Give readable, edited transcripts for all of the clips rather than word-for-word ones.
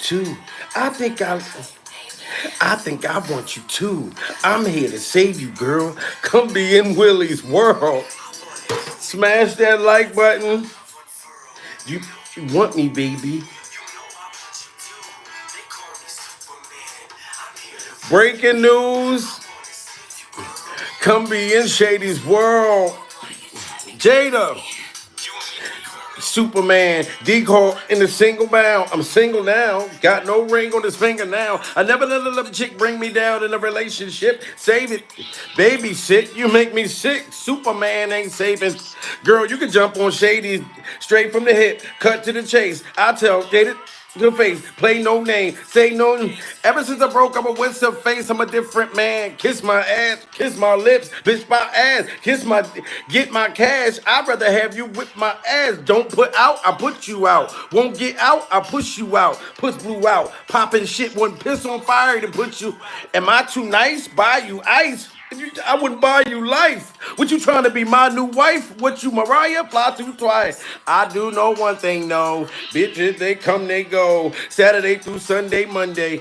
too. I think I think I want you too. I'm here to save you, girl. Come be in Willie's world. Smash that like button. You, you want me, baby. Breaking news. Come be in Shady's world. Jada. Superman, decoy in the single bound. I'm single now, got no ring on his finger now. I never let a little chick bring me down in a relationship. Save it, babysit, you make me sick. Superman ain't saving. Girl, you can jump on Shady straight from the hip, cut to the chase. I tell Jada to face, play no name, say no. Ever since I broke up with some face, I'm a different man. Kiss my ass, kiss my lips, bitch my ass, get my cash. I'd rather have you whip my ass. Don't put out, I put you out. Won't get out, I push you out. Push blue out, popping shit, one piss on fire to put you. Am I too nice? Buy you ice. I wouldn't buy you life. What you trying to be my new wife? What you Mariah? Fly through twice. I do know one thing, no. Bitches, they come, they go. Saturday through Sunday, Monday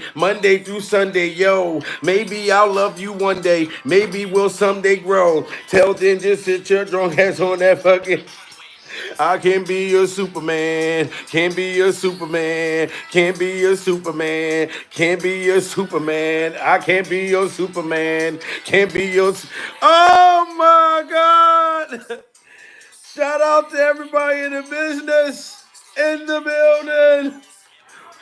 through Sunday, yo. Maybe I'll love you one day. Maybe we'll someday grow. Tell then just sit your drunk ass on that fucking. I can be your Superman, can be your Superman, can be your Superman, can be your Superman. I can be your Superman, can be your. Oh my God! Shout out to everybody in the business, in the building.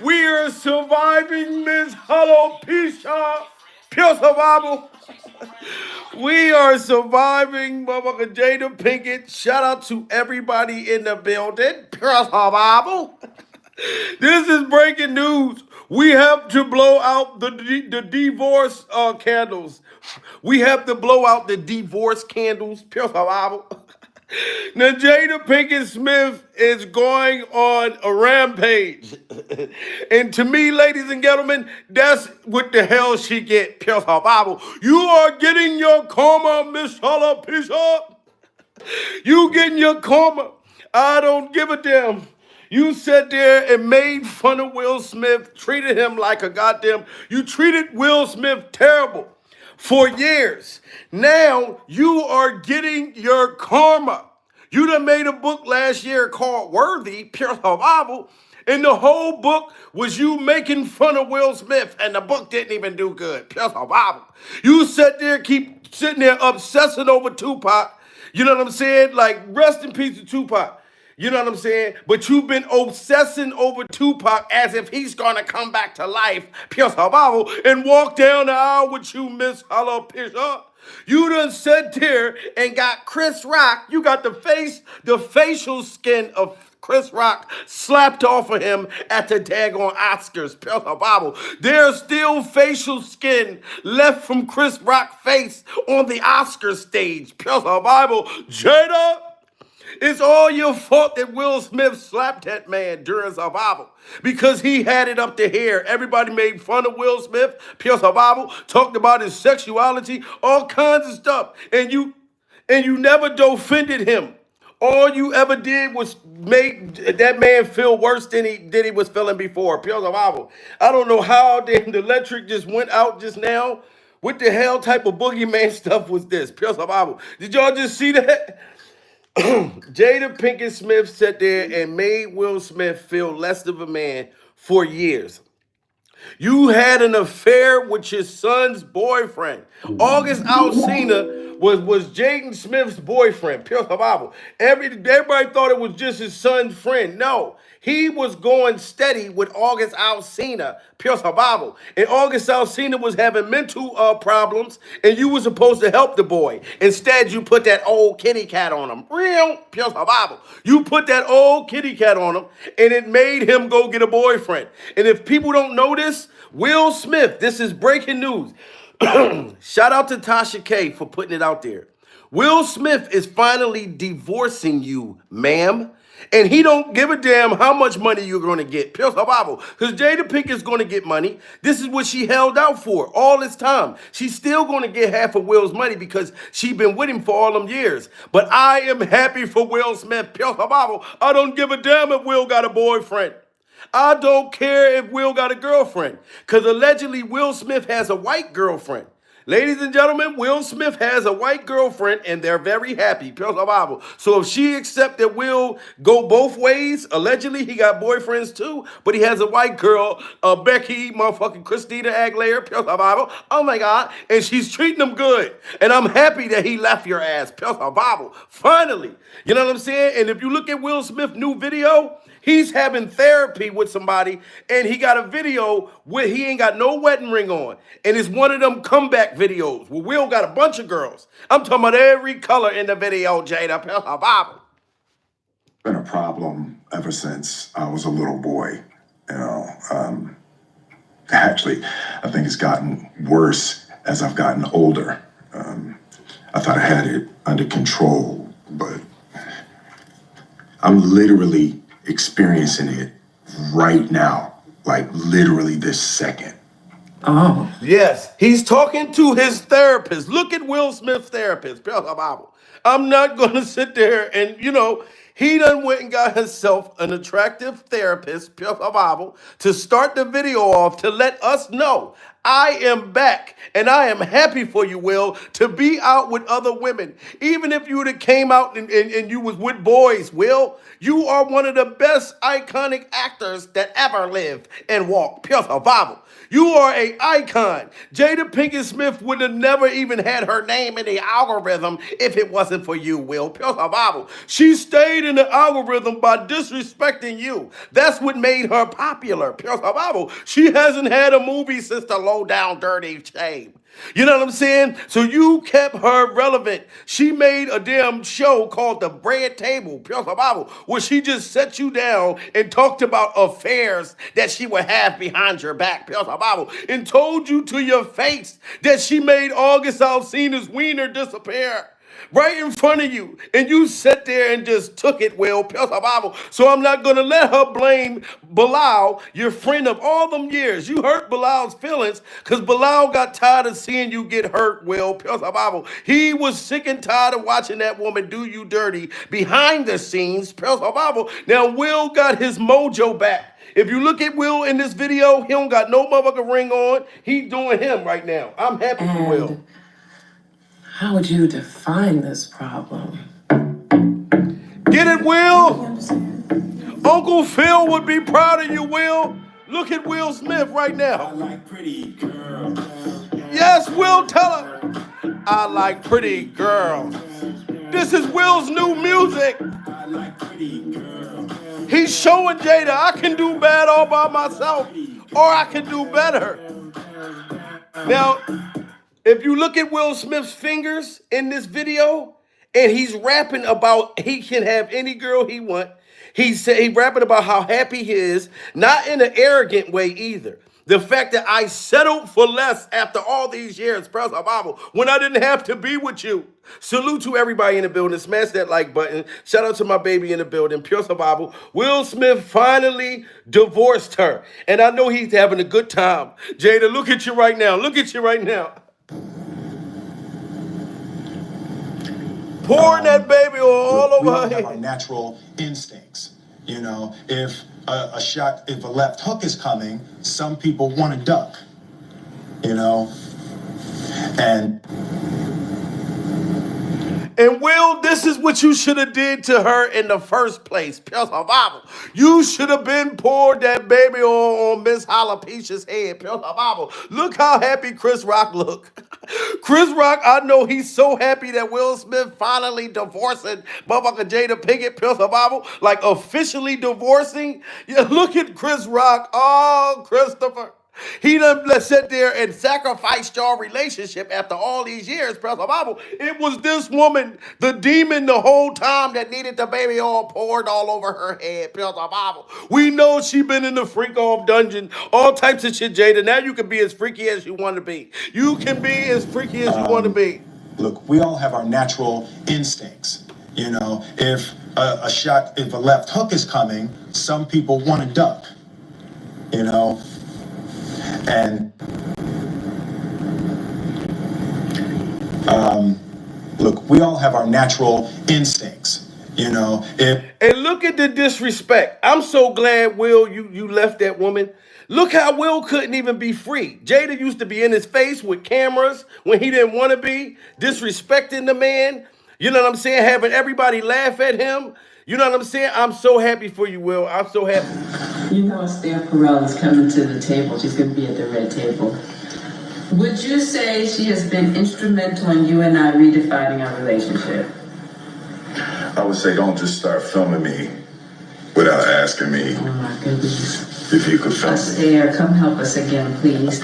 We are surviving Miss Alopecia, pure survival. We are surviving, motherfucker. Jada Pinkett. Shout out to everybody in the building. Pure survival. This is breaking news. We have to blow out the divorce candles. We have to blow out the divorce candles. Pure survival. Now, Jada Pinkett Smith is going on a rampage. And to me, ladies and gentlemen, that's what the hell she get. Pure survival. You are getting your karma, Miss Alopecia. You getting your karma. I don't give a damn. You sat there and made fun of Will Smith, treated him like a goddamn. You treated Will Smith terrible for years. Now you are getting your karma. You done made a book last year called Worthy, Pure Survival, and the whole book was you making fun of Will Smith, and the book didn't even do good. Pure survival. You sat there, keep sitting there obsessing over Tupac. You know what I'm saying? Like, rest in peace to Tupac. You know what I'm saying? But you've been obsessing over Tupac as if he's gonna come back to life, pure survival, and walk down the aisle with you, Miss Alopecia. You done sat there and got Chris Rock. You got the facial skin of Chris Rock slapped off of him at the daggone Oscars. Pure survival. There's still facial skin left from Chris Rock's face on the Oscar stage. Pure survival. Jada. It's all your fault that Will Smith slapped that man during survival because he had it up to here. Everybody made fun of Will Smith, pure survival, talked about his sexuality, all kinds of stuff. And you never defended him. All you ever did was make that man feel worse than he was feeling before. Pure survival. I don't know how the electric just went out just now. What the hell type of boogeyman stuff was this? Pure survival. Did y'all just see that? Jada Pinkett Smith sat there and made Will Smith feel less of a man for years. You had an affair with your son's boyfriend. August Alsina was Jaden Smith's boyfriend. Pure survival. Everybody thought it was just his son's friend. No, he was going steady with August Alsina. Pure survival. And August Alsina was having mental problems, and you were supposed to help the boy. Instead, you put that old kitty cat on him. Real pure survival. You put that old kitty cat on him, and it made him go get a boyfriend. And if people don't know this, Will Smith, this is breaking news. Shout out to Tasha K for putting it out there. Will Smith is finally divorcing you, ma'am. And he don't give a damn how much money you're going to get. Pure survival. Because Jada Pinkett is going to get money. This is what she held out for all this time. She's still going to get half of Will's money because she's been with him for all them years. But I am happy for Will Smith. Pure survival. I don't give a damn if Will got a boyfriend. I don't care if Will got a girlfriend, because allegedly Will Smith has a white girlfriend. Ladies and gentlemen, Will Smith has a white girlfriend and they're very happy. Pure survival. So if she accepts that Will go both ways, allegedly he got boyfriends too, but he has a white girl, Becky, motherfucking Christina Aguilera, pure survival. Oh my God. And she's treating him good. And I'm happy that he left your ass. Pure survival. Finally. You know what I'm saying? And if you look at Will Smith's new video, he's having therapy with somebody, and he got a video where he ain't got no wedding ring on. And it's one of them comeback videos where Will got a bunch of girls. I'm talking about every color in the video, Jada. Bible. Been a problem ever since I was a little boy. You know, actually, I think it's gotten worse as I've gotten older. I thought I had it under control, but I'm literally experiencing it right now, like literally this second. Oh. Yes, he's talking to his therapist. Look at Will Smith's therapist. I'm not going to sit there and, he done went and got himself an attractive therapist, to start the video off to let us know I am back and I am happy for you, Will, to be out with other women. Even if you would have came out and you was with boys, Will, you are one of the best iconic actors that ever lived and walked. Pure survival. You are an icon. Jada Pinkett Smith would have never even had her name in the algorithm if it wasn't for you, Will. Pure survival. She stayed in the algorithm by disrespecting you. That's what made her popular. Pure survival. She hasn't had a movie since The Low Down Dirty Shame. You know what I'm saying? So you kept her relevant. She made a damn show called The Bread Table, Pure Survival, where she just set you down and talked about affairs that she would have behind your back, Pure Survival, and told you to your face that she made August Alsina's wiener disappear right in front of you, and you sat there and just took it, Will, pure survival. So I'm not gonna let her blame Bilal, your friend of all them years. You hurt Bilal's feelings because Bilal got tired of seeing you get hurt, Will, pure survival. He was sick and tired of watching that woman do you dirty behind the scenes, pure survival. Now Will got his mojo back. If you look at Will in this video, he don't got no motherfucking ring on. He's doing him right now. I'm happy for Will. How would you define this problem? Get it, Will? Uncle Phil would be proud of you, Will. Look at Will Smith right now. I like pretty girls. Yes, Will, tell her. I like pretty girls. This is Will's new music. I like pretty girls. He's showing Jada I can do bad all by myself, or I can do better. Now, if you look at Will Smith's fingers in this video, and he's rapping about he can have any girl he want. He's rapping about how happy he is, not in an arrogant way either. The fact that I settled for less after all these years, Pure Survival, when I didn't have to be with you. Salute to everybody in the building. Smash that like button. Shout out to my baby in the building. Pure survival. Will Smith finally divorced her. And I know he's having a good time. Jada, look at you right now. Look at you right now. Pouring that baby all over her head. Our natural instincts. You know, if if a left hook is coming, some people want to duck. You know, and Will, this is what you should have did to her in the first place. Pure survival. You should have been poured that baby on Miss Jalapicia's head. Pure survival. Look how happy Chris Rock look. Chris Rock, I know he's so happy that Will Smith finally divorcing motherfucker Jada Pinkett, pure survival, like officially divorcing. Yeah, look at Chris Rock. Oh, Christopher. He done sat there and sacrificed your relationship after all these years, pure survival. It was this woman, the demon the whole time that needed the baby all poured all over her head, pure survival. We know she been in the freak-off dungeon, all types of shit, Jada. Now you can be as freaky as you want to be. You can be as freaky as you want to be. Look, we all have our natural instincts. You know, if if a left hook is coming, some people want to duck. You know, and look, we all have our natural instincts. You know, if And look at the disrespect. I'm so glad, Will, you left that woman. Look how Will couldn't even be free. Jada used to be in his face with cameras when he didn't want to be, disrespecting the man. You know what I'm saying? Having everybody laugh at him. You know what I'm saying? I'm so happy for you, Will. I'm so happy. You know, Esther Perel is coming to the table. She's going to be at the red table. Would you say she has been instrumental in you and I redefining our relationship? I would say, don't just start filming me without asking me Oh my goodness. if you could film me. Esther, come help us again, please.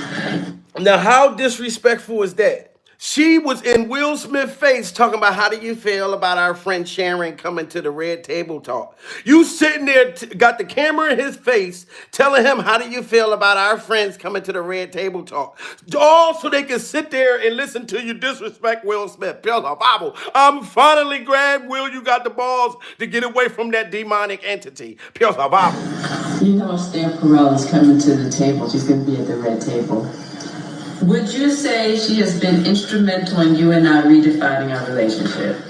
Now, how disrespectful is that? She was in Will Smith's face talking about how do you feel about our friend Sharon coming to the red table talk. You sitting there, got the camera in his face, telling him how do you feel about our friends coming to the red table talk. All so they can sit there and listen to you disrespect Will Smith. Pure Bible. I'm finally glad, Will, you got the balls to get away from that demonic entity. Pure Bible. You know, Esther Perel is coming to the table. She's going to be at the red table. Would you say she has been instrumental in you and I redefining our relationship?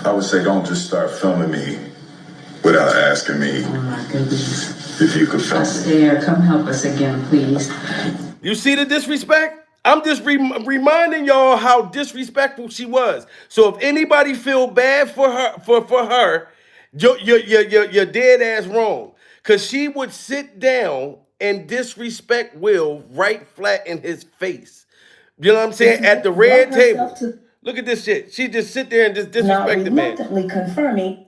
I would say, don't just start filming me without asking me Oh my goodness. if you could film me. Esther, come help us again, please. You see the disrespect? I'm just reminding y'all how disrespectful she was. So if anybody feel bad for her, for her, you're dead ass wrong. Cause she would sit down and disrespect Will right flat in his face. You know what I'm saying? At the red table. Look at this shit. She just sit there and just disrespect the man. Reluctantly confirming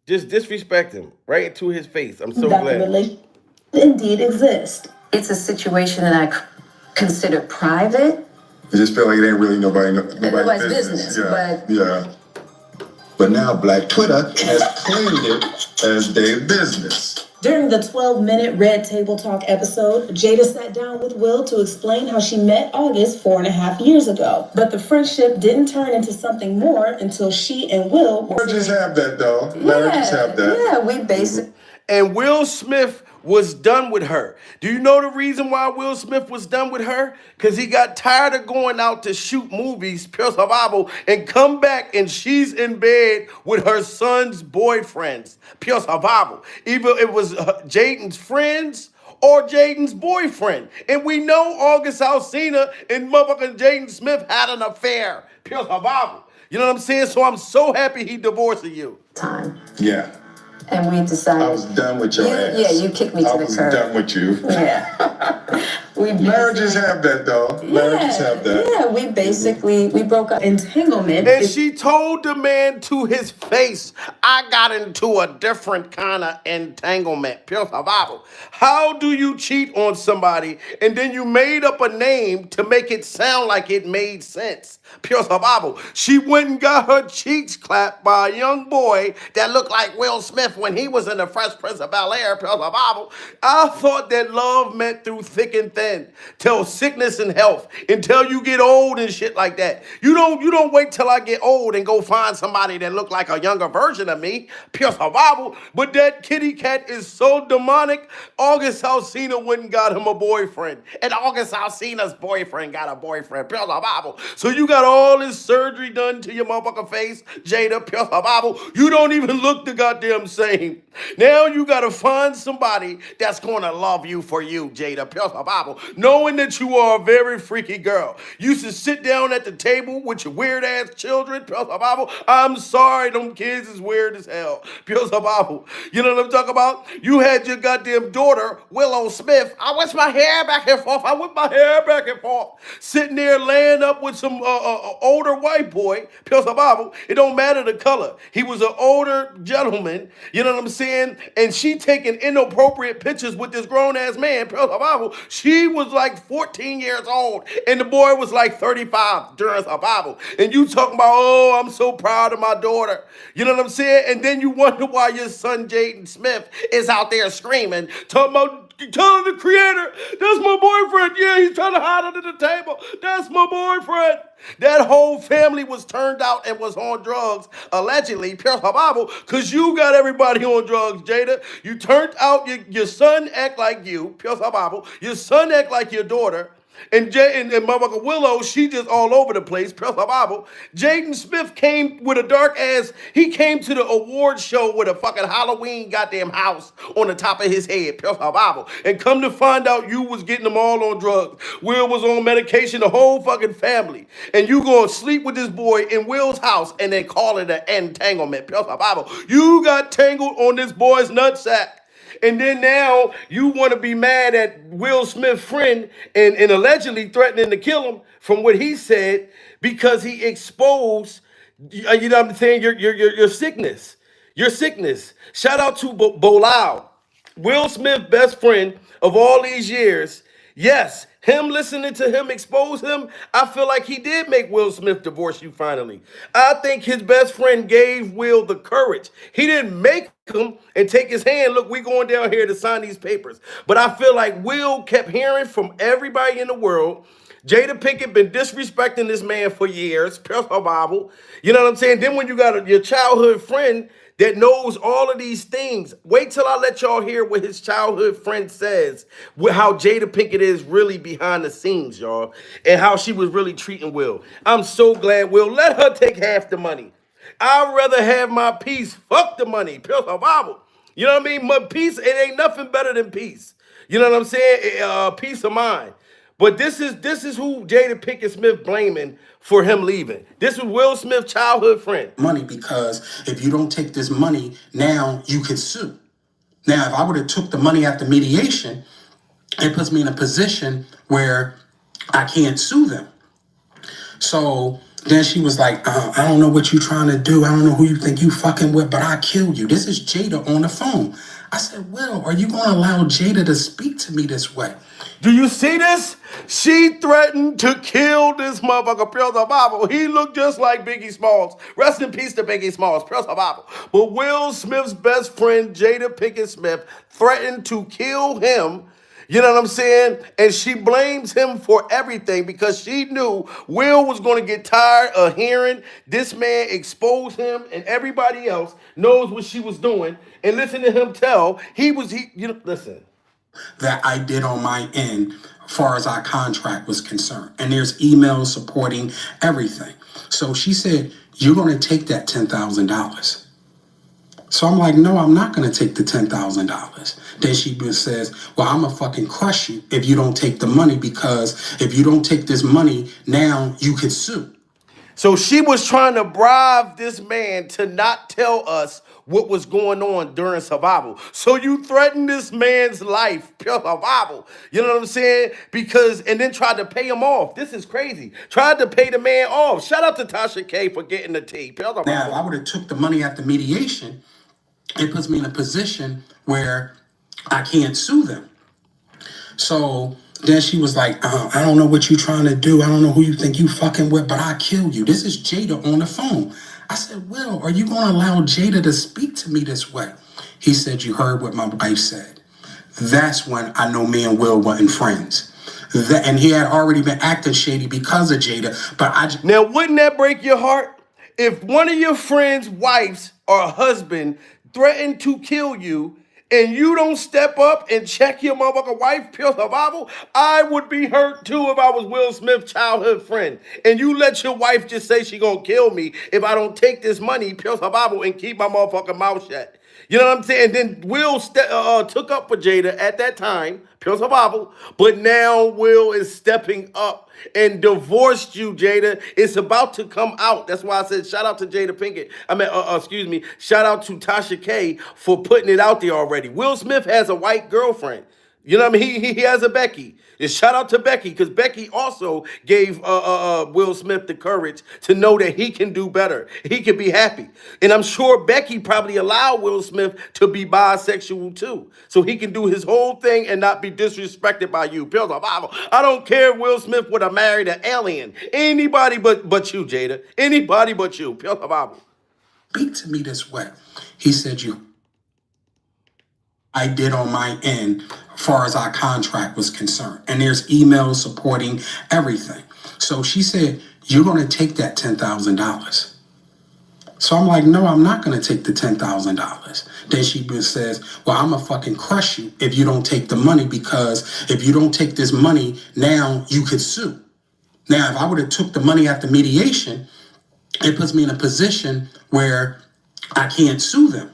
Just disrespect him right to his face. I'm so that the glad. relationship indeed exists. It's a situation that I consider private. I just feel like it ain't really nobody's Nobody's business. business, Yeah, but- yeah. But now Black Twitter has claimed it as their business. During the 12-minute Red Table Talk episode, Jada sat down with Will to explain how she met August 4.5 years ago. But the friendship didn't turn into something more until she and Will were... Let her just have that, though. Let her just have that. Yeah, we basically. And Will Smith was done with her. Do you know the reason why Will Smith was done with her? Because he got tired of going out to shoot movies, pure survival, and come back and she's in bed with her son's boyfriends, pure survival. Either it was Jaden's friends or Jaden's boyfriend. And we know August Alsina and motherfucking Jaden Smith had an affair, pure survival. You know what I'm saying? So I'm so happy he divorcing you. Time. Yeah. And we decided. I was done with your ass. Yeah, you kicked me to I the was curb. done with you. Yeah. We Let her just have that, though. Let her just have that. Yeah, we broke up. Entanglement And is she told the man to his face, I got into a different kind of entanglement. Pure survival. How do you cheat on somebody and then you made up a name to make it sound like it made sense? Pure survival. She went and got her cheeks clapped by a young boy that looked like Will Smith when he was in the Fresh Prince of Bel-Air. Pure survival. I thought that love meant through thick and thin, till sickness and health, until you get old and shit like that. You don't wait till I get old and go find somebody that look like a younger version of me. Pure survival. But that kitty cat is so demonic. August Alsina went and got him a boyfriend, and August Alsina's boyfriend got a boyfriend. Pure survival. So you got all this surgery done to your motherfucking face, Jada. Pure survival. You don't even look the goddamn same. Now you gotta find somebody that's gonna love you for you, Jada. Pure survival. Knowing that you are a very freaky girl. You used to sit down at the table with your weird ass children. Pure survival. I'm sorry, them kids is weird as hell. Pure survival. You know what I'm talking about? You had your goddamn daughter, Willow Smith. I whip my hair back and forth. I whip my hair back and forth. Sitting there laying up with some older white boy. Pure survival. It don't matter the color. He was an older gentleman. You know what I'm saying? And she taking inappropriate pictures with this grown ass man. Pure survival. She was like 14 years old, and the boy was like 35 during survival. And you talking about, oh, I'm so proud of my daughter. You know what I'm saying? And then you wonder why your son Jaden Smith is out there screaming, talking about telling the creator, that's my boyfriend. Yeah, he's trying to hide under the table. That's my boyfriend. That whole family was turned out and was on drugs, allegedly, pure survival, because you got everybody on drugs, Jada. You turned out, your son act like you, pure survival. Your son act like your daughter. And motherfucker Willow, she just all over the place. Press her Bible. Jaden Smith came with a dark ass. He came to the award show with a fucking Halloween goddamn house on the top of his head. Press her Bible. And come to find out you was getting them all on drugs. Will was on medication, the whole fucking family. And you gonna sleep with this boy in Will's house and then call it an entanglement. Press her Bible. You got tangled on this boy's nutsack. And then now you want to be mad at Will Smith's friend and allegedly threatening to kill him from what he said because he exposed, you know what I'm saying, your sickness. Your sickness. Shout out to Bilal, Will Smith's best friend of all these years. Yes, him listening to him expose him, I feel like he did make Will Smith divorce you finally. I think his best friend gave Will the courage. He didn't make him and take his hand, look, we going down here to sign these papers. But I feel like Will kept hearing from everybody in the world, Jada Pinkett been disrespecting this man for years, press her Bible. You know what I'm saying? Then when you got your childhood friend that knows all of these things, wait till I let y'all hear what his childhood friend says, how Jada Pinkett is really behind the scenes, y'all, and how she was really treating Will. I'm so glad Will let her take half the money. I'd rather have my peace. Fuck the money. Press her Bible. You know what I mean? My peace, it ain't nothing better than peace. You know what I'm saying? Peace of mind. But this is who Jada Pinkett Smith blaming for him leaving. This is Will Smith's childhood friend. Money, because if you don't take this money, now you can sue. Now, if I would have took the money after mediation, it puts me in a position where I can't sue them. So then she was like, I don't know what you're trying to do. I don't know who you think you fucking with, but I killed you. This is Jada on the phone. I said, Will, are you going to allow Jada to speak to me this way? Do you see this? She threatened to kill this motherfucker, press her Bible. He looked just like Biggie Smalls. Rest in peace to Biggie Smalls, press her Bible. But Will Smith's best friend, Jada Pinkett Smith, threatened to kill him. You know what I'm saying? And she blames him for everything because she knew Will was going to get tired of hearing this man expose him, and everybody else knows what she was doing. And listen to him tell, listen. That I did on my end as far as our contract was concerned. And there's emails supporting everything. So she said, you're going to take that $10,000. So I'm like, no, I'm not going to take the $10,000. Then she says, well, I'm going to fucking crush you if you don't take the money, because if you don't take this money, now you could sue. So she was trying to bribe this man to not tell us what was going on during survival. So you threatened this man's life, pure survival. You know what I'm saying? And then tried to pay him off. This is crazy. Tried to pay the man off. Shout out to Tasha K for getting the tea. Now, if I would have took the money after mediation, it puts me in a position where I can't sue them. So then she was like, I don't know what you're trying to do. I don't know who you think you fucking with, but I killed you. This is Jada on the phone. I said, Will, are you going to allow Jada to speak to me this way? He said, you heard what my wife said. That's when I know me and Will weren't friends. And he had already been acting shady because of Jada. But now, wouldn't that break your heart? If one of your friends' wives or husband threatened to kill you, and you don't step up and check your motherfucking wife, pure survival, I would be hurt too if I was Will Smith's childhood friend. And you let your wife just say she gonna kill me if I don't take this money, pure survival, and keep my motherfucking mouth shut. You know what I'm saying? Then Will took up for Jada at that time, pure survival, but now Will is stepping up and divorced you, Jada. It's about to come out. That's why I said shout out to Jada Pinkett. Shout out to Tasha K for putting it out there already. Will Smith has a white girlfriend. You know what I mean? He has a Becky. And shout out to Becky, because Becky also gave Will Smith the courage to know that he can do better. He can be happy. And I'm sure Becky probably allowed Will Smith to be bisexual too. So he can do his whole thing and not be disrespected by you. I don't care if Will Smith would have married an alien. Anybody but you, Jada. Anybody but you. Speak to me this way. He said, I did on my end as far as our contract was concerned. And there's emails supporting everything. So she said, you're going to take that $10,000. So I'm like, no, I'm not going to take the $10,000. Then she says, well, I'm going to fucking crush you if you don't take the money, because if you don't take this money, now you could sue. Now, if I would have took the money at the mediation, it puts me in a position where I can't sue them.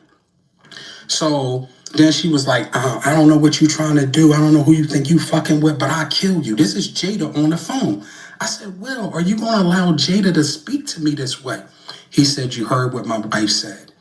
So then she was like, I don't know what you're trying to do. I don't know who you think you fucking with, but I'll kill you. This is Jada on the phone. I said, Will, are you going to allow Jada to speak to me this way? He said, you heard what my wife said.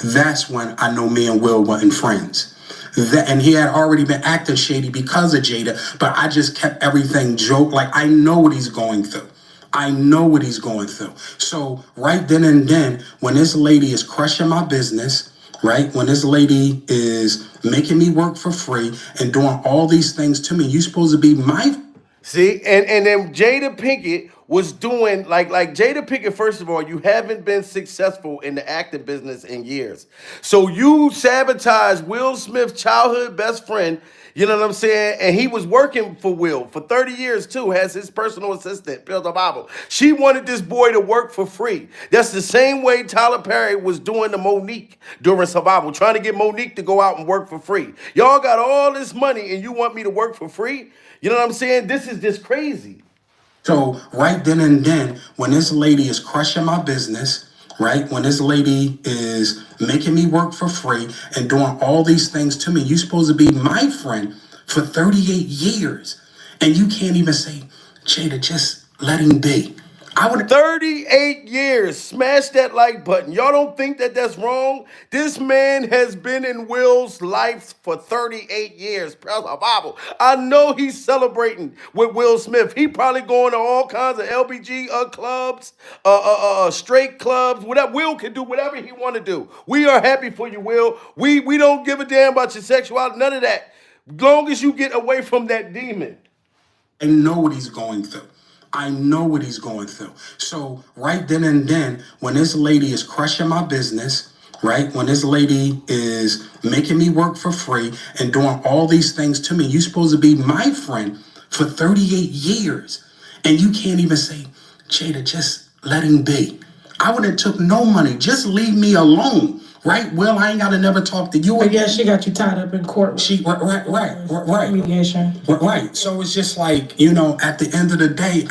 That's when I know me and Will weren't friends. And he had already been acting shady because of Jada, but I just kept everything joke. Like, I know what he's going through. I know what he's going through. So right then and then, when this lady is crushing my business, right? When this lady is making me work for free and doing all these things to me, you're supposed to be my... See, and then Jada Pinkett was doing like Jada Pinkett. First of all, you haven't been successful in the acting business in years, so you sabotaged Will Smith's childhood best friend. You know what I'm saying? And he was working for Will for 30 years too, has his personal assistant, Bill the Bible. She wanted this boy to work for free. That's the same way Tyler Perry was doing to Monique during Survival, trying to get Monique to go out and work for free. Y'all got all this money and you want me to work for free? You know what I'm saying? This is just crazy. So right then and then, when this lady is crushing my business, right? When this lady is making me work for free and doing all these things to me, you're supposed to be my friend for 38 years. And you can't even say, Jada, just let him be. I would 38 years. Smash that like button. Y'all don't think that that's wrong? This man has been in Will's life for 38 years. Bible. I know he's celebrating with Will Smith. He probably going to all kinds of LBG clubs, straight clubs, whatever. Will can do whatever he want to do. We are happy for you, Will. We don't give a damn about your sexuality, none of that. Long as you get away from that demon. I know what he's going through. I know what he's going through. So right then and then, when this lady is crushing my business, right? When this lady is making me work for free and doing all these things to me, you're supposed to be my friend for 38 years. And you can't even say, Jada, just let him be. I would have took no money. Just leave me alone. Right? Well, I ain't got to never talk to you I again. guess she got you tied up in court. Right. Mediation. Right. So it's just like, you know, at the end of the day,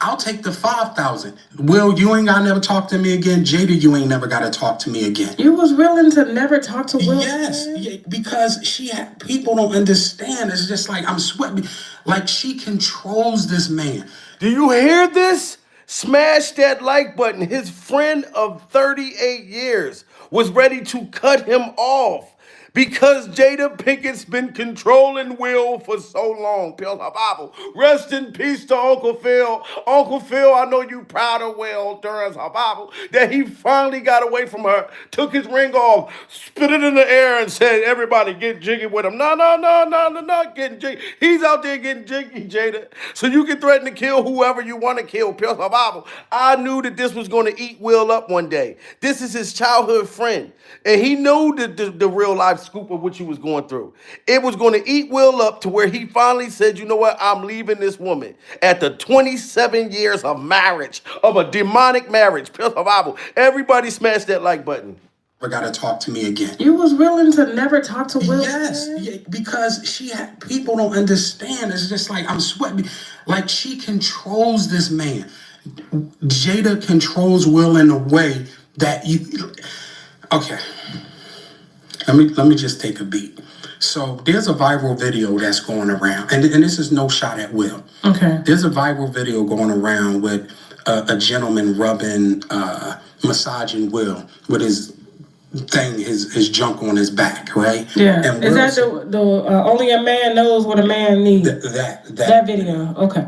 I'll take the 5,000. Will, you ain't got to never talk to me again. Jada, you ain't never got to talk to me again. You was willing to never talk to Will? Yes, because people don't understand. It's just like, I'm sweating. Like, she controls this man. Do you hear this? Smash that like button. His friend of 38 years was ready to cut him off because Jada Pinkett's been controlling Will for so long. Bible. Rest in peace to Uncle Phil. Uncle Phil, I know you proud of Will during Bible that he finally got away from her, took his ring off, spit it in the air and said, everybody get jiggy with him. No, not getting jiggy. He's out there getting jiggy, Jada. So you can threaten to kill whoever you want to kill. Bible. I knew that this was going to eat Will up one day. This is his childhood friend. And he knew the real life scoop of what you was going through. It was going to eat Will up to where he finally said, you know what, I'm leaving this woman. After 27 years of marriage, of a demonic marriage. Bible. Everybody smash that like button. Never got to talk to me again. You was willing to never talk to Will? Yes, because people don't understand. It's just like, I'm sweating. Like, she controls this man. Jada controls Will in a way that you... Okay, let me just take a beat. So there's a viral video that's going around, and this is no shot at Will. Okay. There's a viral video going around with a gentleman massaging Will with his junk on his back, right? Yeah. And is that the only a man knows what a man needs? That video. Okay.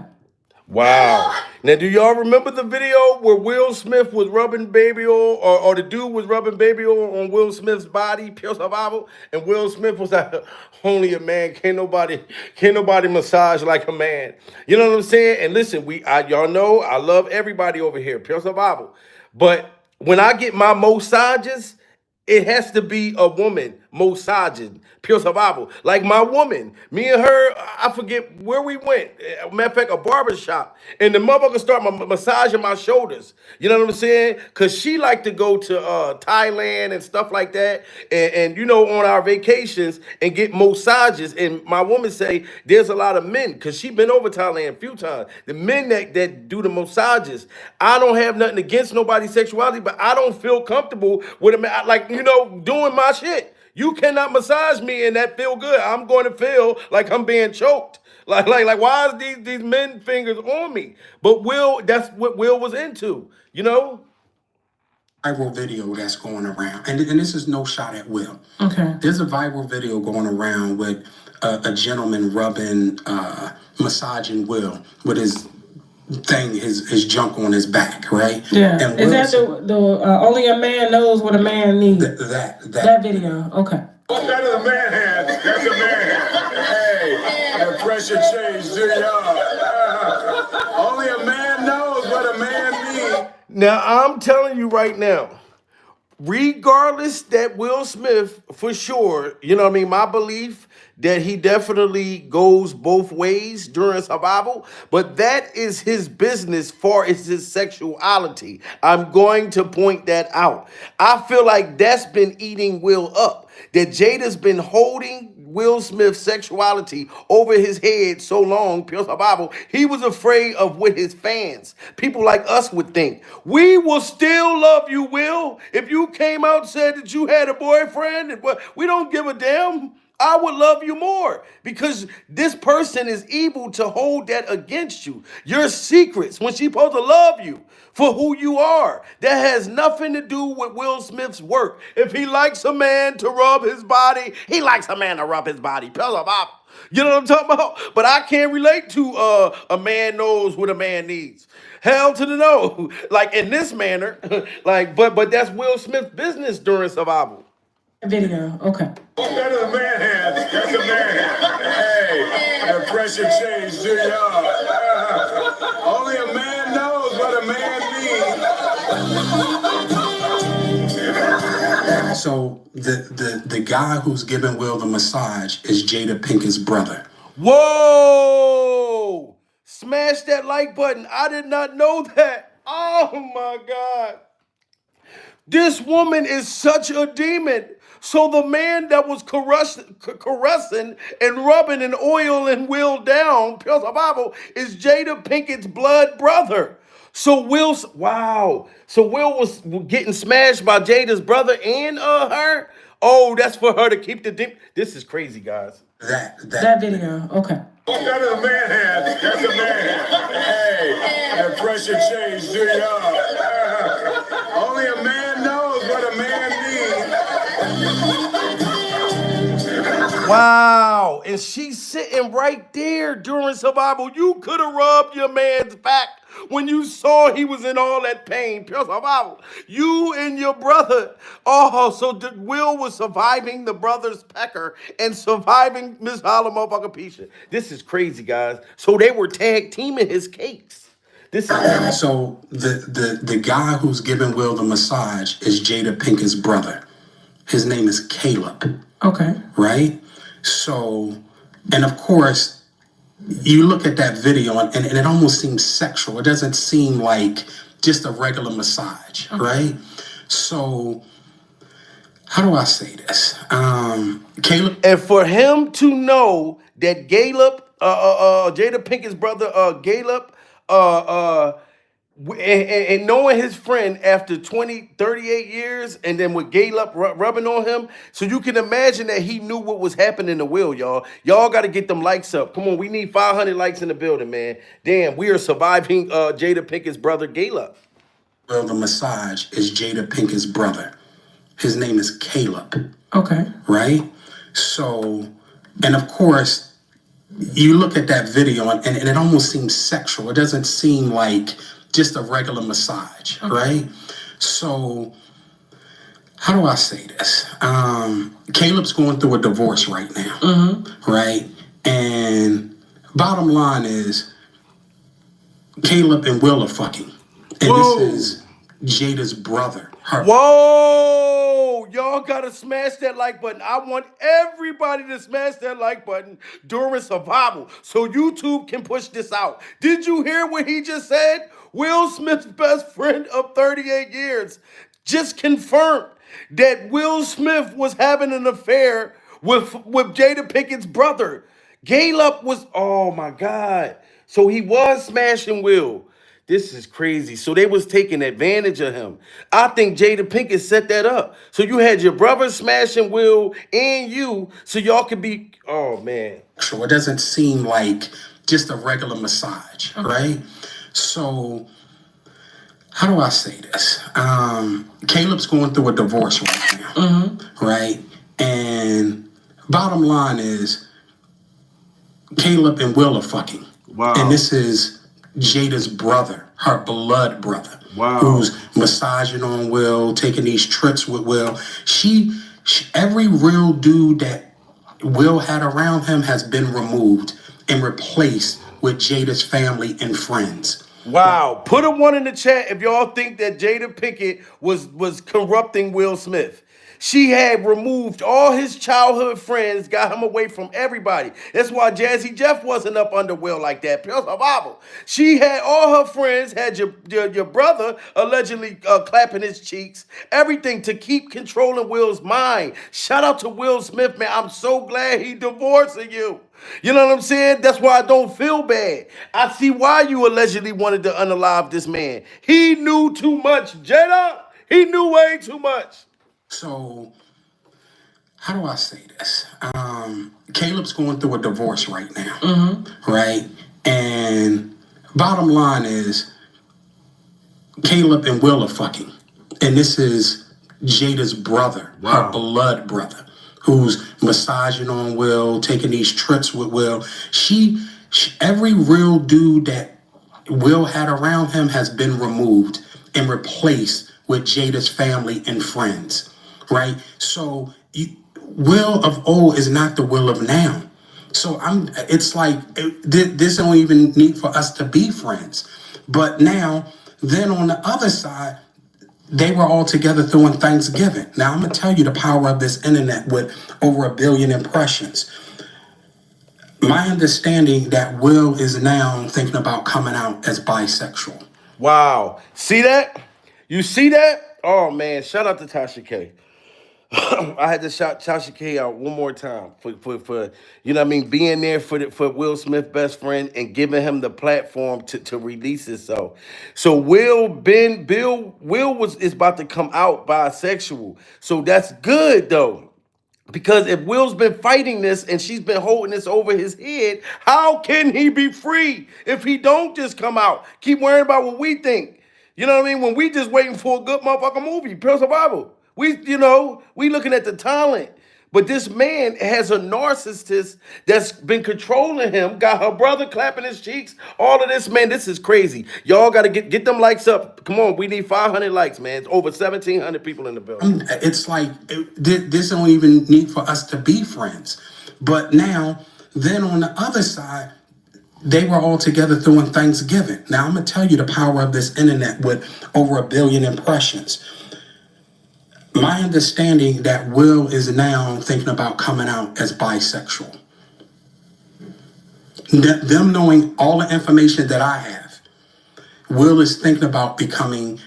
Wow. Now, do y'all remember the video where Will Smith was rubbing baby oil, or the dude was rubbing baby oil on Will Smith's body, pure survival, and Will Smith was like, only a man, can't nobody massage like a man. You know what I'm saying? And listen, y'all know I love everybody over here, pure survival. But when I get my massages, it has to be a woman massaging, pure survival. Like my woman, me and her, I forget where we went. Matter of fact, a barber shop. And the motherfucker start massaging my shoulders. You know what I'm saying? Because she like to go to Thailand and stuff like that. And you know, on our vacations and get massages. And my woman say there's a lot of men, because she been over Thailand a few times. The men that do the massages. I don't have nothing against nobody's sexuality, but I don't feel comfortable with a man, like, you know, doing my shit. You cannot massage me and that feel good. I'm going to feel like I'm being choked. Like why is these men fingers on me? But Will, that's what Will was into, you know? Viral video that's going around, and this is no shot at Will. Okay. There's a viral video going around with a gentleman rubbing, massaging Will with his thing, his junk on his back, right? Yeah. And Is that the only a man knows what a man needs? That video. Okay. What that is a man hand? That's a man hand. Hey, the pressure changed, do y'all? Only a man knows what a man needs. Now, I'm telling you right now, regardless that Will Smith, for sure, you know what I mean, my belief that he definitely goes both ways during survival, but that is his business for is his sexuality. I'm going to point that out. I feel like that's been eating Will up, that Jada's been holding Will Smith's sexuality over his head so long, pure survival, he was afraid of what his fans, people like us, would think. We will still love you, Will. If you came out and said that you had a boyfriend, we don't give a damn. I would love you more, because this person is able to hold that against you. Your secrets, when she's supposed to love you for who you are, that has nothing to do with Will Smith's work. If he likes a man to rub his body, he likes a man to rub his body. You know what I'm talking about? But I can't relate to a man knows what a man needs. Hell to the no. Like in this manner, like, but that's Will Smith's business during survival. Video. Okay. What that is a man hand? That's a man hand. Hey, the pressure changed, do y'all? Only a man knows what a man needs. So the guy who's giving Will the massage is Jada Pinkett's brother. Whoa! Smash that like button. I did not know that. Oh my God. This woman is such a demon. So the man that was caressing and rubbing and oiling Will down, pure survival, is Jada Pinkett's blood brother. So Will was getting smashed by Jada's brother and her. Oh, that's for her to keep the demon. This is crazy, guys. That video. Okay. What that is a man hand? That's a man hand. Hey, the pressure changed, do y'all? Only a man knows what a man needs. Wow. And she's sitting right there during survival. You could have rubbed your man's back when you saw he was in all that pain. Pure survival. You and your brother. Oh, so Will was surviving the brother's pecker and surviving Miss Holla motherfucker Pisha. This is crazy, guys. So they were tag teaming his cakes. So the guy who's giving Will the massage is Jada Pinkett's brother. His name is Caleb. Okay. Right? So, and of course, you look at that video and it almost seems sexual. It doesn't seem like just a regular massage, right? So, how do I say this? Caleb. And for him to know that Jada Pinkett's brother, Caleb, and knowing his friend after 38 years, and then with Caleb rubbing on him, so you can imagine that he knew what was happening to Will, y'all. Y'all got to get them likes up. Come on, we need 500 likes in the building, man. Damn, we are surviving Jada Pinkett's brother, Caleb. Well, the massage is Jada Pinkett's brother. His name is Caleb. Okay. Right? So, and of course, you look at that video and it almost seems sexual. It doesn't seem like just a regular massage, right? So, how do I say this? Caleb's going through a divorce right now, right? And bottom line is, Caleb and Will are fucking. And Whoa. this is Jada's brother. Whoa! y'all gotta smash that like button. I want everybody to smash that like button during survival so YouTube can push this out. Did you hear what he just said? Will Smith's best friend of 38 years just confirmed that Will Smith was having an affair with Jada Pinkett's brother. Caleb was, oh my God. So he was smashing Will. This is crazy. So they was taking advantage of him. I think Jada Pinkett set that up. So you had your brother smashing Will and you, so y'all could be, oh man. So it doesn't seem like just a regular massage, right? So how do I say this? Caleb's going through a divorce right now, right? And bottom line is Caleb and Will are fucking. Wow. And this is Jada's brother, her blood brother, Wow. who's massaging on Will, taking these trips with Will. She every real dude that Will had around him has been removed and replaced with Jada's family and friends. Wow. Put a 1 in the chat if y'all think that Jada Pinkett was corrupting Will Smith. She had removed all his childhood friends, got him away from everybody. That's why Jazzy Jeff wasn't up under Will like that. Pure survival. She had all her friends, had your brother allegedly clapping his cheeks, everything to keep controlling Will's mind. Shout out to Will Smith, man. I'm so glad he divorcing you. You know what I'm saying? That's why I don't feel bad. I see why you allegedly wanted to unalive this man. He knew too much, Jada. He knew way too much. So, how do I say this? Caleb's going through a divorce right now, right? And bottom line is Caleb and Will are fucking. And this is Jada's brother, her blood brother, who's massaging on Will, taking these trips with Will. She every real dude that Will had around him has been removed and replaced with Jada's family and friends. Right? So Will of old is not the Will of now. So it's like, this don't even need for us to be friends. But now, then on the other side, they were all together doing Thanksgiving. Now I'm gonna tell you the power of this internet with over 1 billion impressions. My understanding that Will is now thinking about coming out as bisexual. Wow. See that? You see that? Oh man, shout out to Tasha K. I had to shout Tasha K out one more time for you know what I mean, being there for Will Smith's best friend and giving him the platform to release himself. So Will is about to come out bisexual. So that's good though. Because if Will's been fighting this and she's been holding this over his head, how can he be free if he don't just come out? Keep worrying about what we think. You know what I mean? When we just waiting for a good motherfucking movie, pure survival. We looking at the talent. But this man has a narcissist that's been controlling him, got her brother clapping his cheeks, all of this, man, this is crazy. Y'all got to get them likes up. Come on, we need 500 likes, man. It's over 1,700 people in the building. It's like, this don't even need for us to be friends. But now, then on the other side, they were all together doing Thanksgiving. Now, I'm going to tell you the power of this internet with over 1 billion impressions. My understanding that Will is now thinking about coming out as bisexual. Them knowing all the information that I have, Will is thinking about becoming,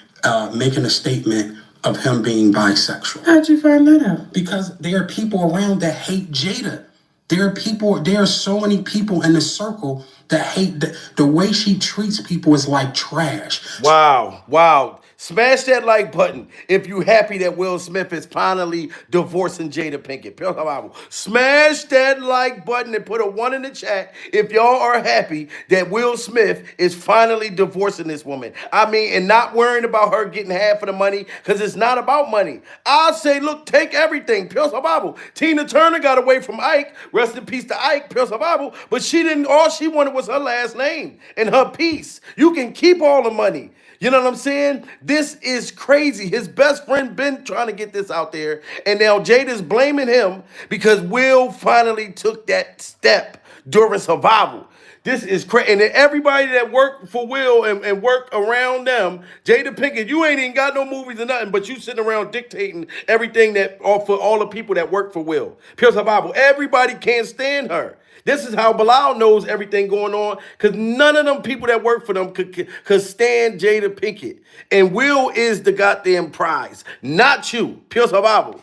making a statement of him being bisexual. How'd you find that out? Because there are people around that hate Jada. There are so many people in the circle that hate the way she treats people is like trash. Wow. Smash that like button if you happy that Will Smith is finally divorcing Jada Pinkett. Smash that like button and put a 1 in the chat if y'all are happy that Will Smith is finally divorcing this woman. I mean, and not worrying about her getting half of the money, because it's not about money. I'll say, look, take everything. Pure survival. Tina Turner got away from Ike. Rest in peace to Ike. Pure survival. But she didn't, all she wanted was her last name and her piece. You can keep all the money. You know what I'm saying? This is crazy. His best friend been trying to get this out there, and now Jada's blaming him because Will finally took that step during survival. This is crazy. And then everybody that worked for Will and worked around them, Jada Pinkett, you ain't even got no movies or nothing, but you sitting around dictating everything that for all the people that work for Will. Pure Survival. Everybody can't stand her. This is how Bilal knows everything going on, because none of them people that work for them could stand Jada Pinkett. And Will is the goddamn prize, not you. Pure Survival.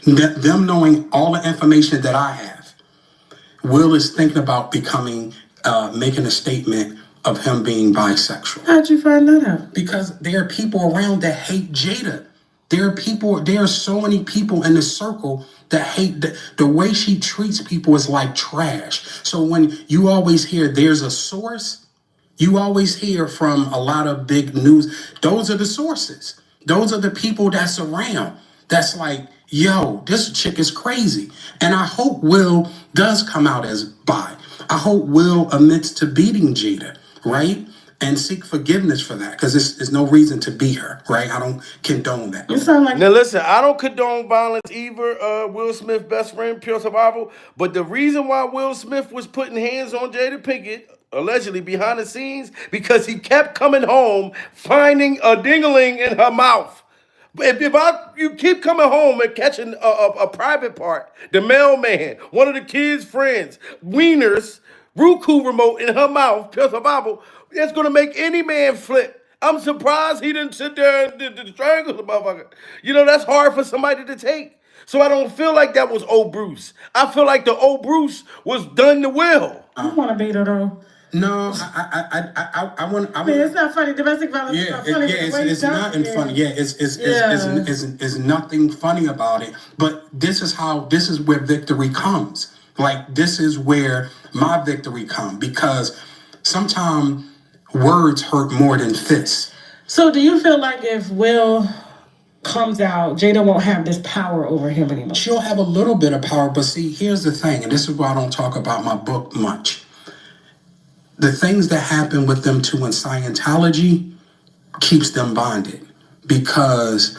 Them knowing all the information that I have, Will is thinking about making a statement of him being bisexual. How'd you find that out? Because there are people around that hate Jada. There are so many people in the circle that hate the way she treats people is like trash. So when you always hear there's a source, you always hear from a lot of big news. Those are the sources. Those are the people that's around. That's like, yo, this chick is crazy. And I hope Will does come out as bi. I hope Will admits to beating Jada, right? And seek forgiveness for that, because there's no reason to beat her, right? I don't condone that. You sound like Now listen, I don't condone violence either, Will Smith's best friend, Pure Survival. But the reason why Will Smith was putting hands on Jada Pinkett, allegedly behind the scenes, because he kept coming home finding a dingling in her mouth. You keep coming home and catching a private part, the mailman, one of the kids' friends, wieners, Roku remote in her mouth, Pure Survival, it's gonna make any man flip. I'm surprised he didn't sit there and strangle the motherfucker. You know, that's hard for somebody to take. So I don't feel like that was old Bruce. I feel like the old Bruce was done to Will. I want to beat her though. No, I want. I mean, it's not funny. Domestic violence is not funny. It's not funny. Yeah, it's nothing funny about it. But this is where victory comes. Like, this is where my victory comes, because sometimes words hurt more than fists. So do you feel like if Will comes out, Jada won't have this power over him anymore? She'll have a little bit of power, but see, here's the thing, and this is why I don't talk about my book much. The things that happen with them two in Scientology keeps them bonded, because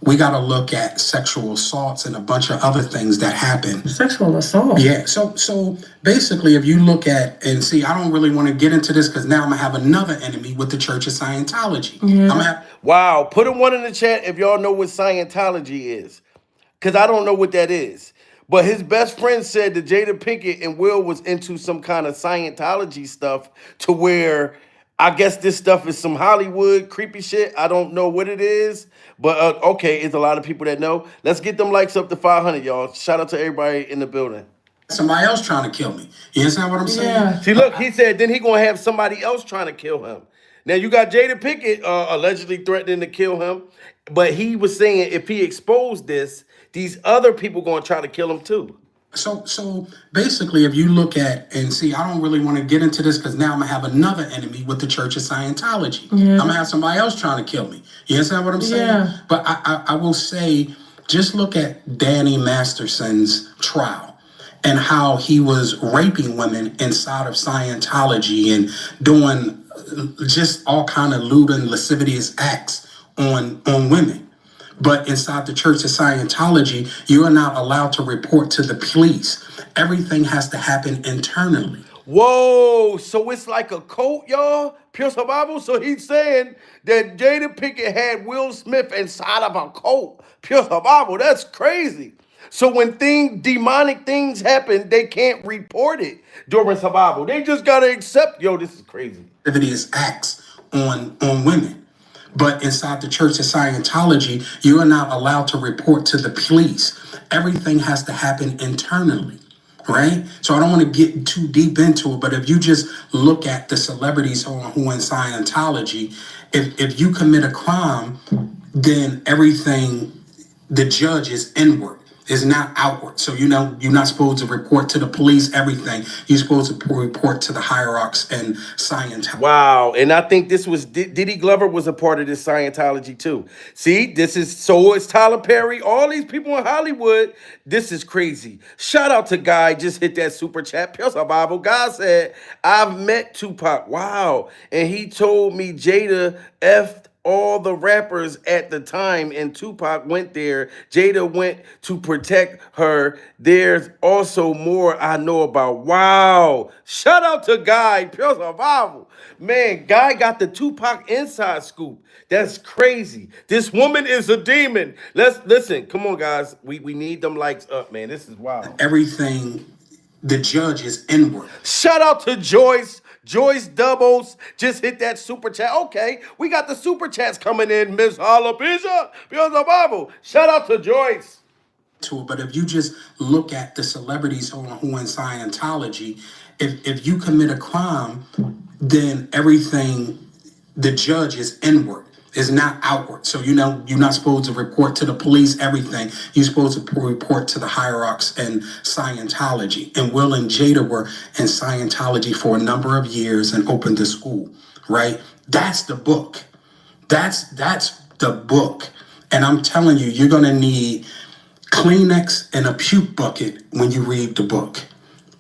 we got to look at sexual assaults and a bunch of other things that happen. Sexual assault? Yeah. So basically, if you look at, and see, I don't really want to get into this because now I'm going to have another enemy with the Church of Scientology. Yeah. Wow. Put a one in the chat if y'all know what Scientology is, because I don't know what that is. But his best friend said that Jada Pinkett and Will was into some kind of Scientology stuff, to where I guess this stuff is some Hollywood creepy shit. I don't know what it is, but okay, it's a lot of people that know. Let's get them likes up to 500, y'all. Shout out to everybody in the building. Somebody else trying to kill me. You understand what I'm saying? Yeah. See, look, he said then he gonna have somebody else trying to kill him. Now you got Jada Pinkett allegedly threatening to kill him, but he was saying if he exposed this, these other people gonna try to kill him too. So basically, if you look at, and see, I don't really want to get into this because now I'm going to have another enemy with the Church of Scientology. Yeah. I'm going to have somebody else trying to kill me. You understand what I'm saying? Yeah. But I will say, just look at Danny Masterson's trial and how he was raping women inside of Scientology and doing just all kind of lewd and lascivious acts on women. But inside the Church of Scientology, you are not allowed to report to the police. Everything has to happen internally. Whoa, so it's like a cult, y'all? Pure Survival? So he's saying that Jada Pinkett had Will Smith inside of a cult. Pure Survival, that's crazy. So when demonic things happen, they can't report it during survival. They just gotta accept, yo, this is crazy. Activities acts on women. But inside the Church of Scientology, you are not allowed to report to the police. Everything has to happen internally, right? So I don't want to get too deep into it, but if you just look at the celebrities who are in Scientology, if you commit a crime, then everything, the judge is inward. Is not outward. So, you know, you're not supposed to report to the police everything. You're supposed to report to the hierarchs and Scientology. Wow. And I think this was Diddy Glover was a part of this Scientology too. See, this is so it's Tyler Perry, all these people in Hollywood. This is crazy. Shout out to Guy, just hit that super chat. Pure Survival. Guy said, I've met Tupac. Wow. And he told me Jada effed all the rappers at the time, and Tupac went there. Jada went to protect her. There's also more I know about. Wow. Shout out to Guy, Pure Survival. Man, Guy got the Tupac inside scoop. That's crazy. This woman is a demon. Let's listen. Come on, guys. We need them likes up, man. This is wild. Everything, the judge is inward. Shout out to Joyce. Joyce Doubles just hit that super chat. Okay, we got the super chats coming in, Miss Alopecia. Because of Bible. Shout out to Joyce. But if you just look at the celebrities who in Scientology, if you commit a crime, then everything, the judge is inward, is not outward. So you're not supposed to report to the police everything. You're supposed to report to the hierarchs in Scientology. And Will and Jada were in Scientology for a number of years and opened a school, right? That's the book. That's the book. And I'm telling you, you're gonna need Kleenex and a puke bucket when you read the book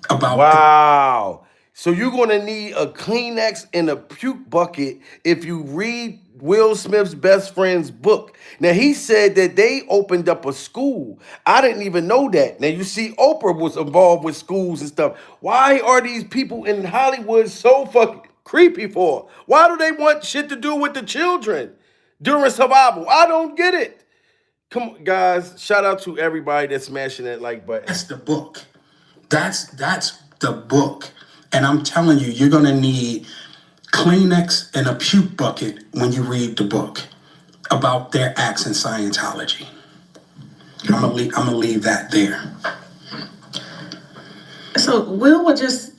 about. Wow. So you're going to need a Kleenex and a puke bucket if you read Will Smith's best friend's book. Now, he said that they opened up a school. I didn't even know that. Now, you see, Oprah was involved with schools and stuff. Why are these people in Hollywood so fucking creepy for? Why do they want shit to do with the children during survival? I don't get it. Come on, guys. Shout out to everybody that's smashing that like button. That's the book. That's the book. And I'm telling you, you're going to need Kleenex and a puke bucket when you read the book about their acts in Scientology. I'm gonna leave that there. So Will would just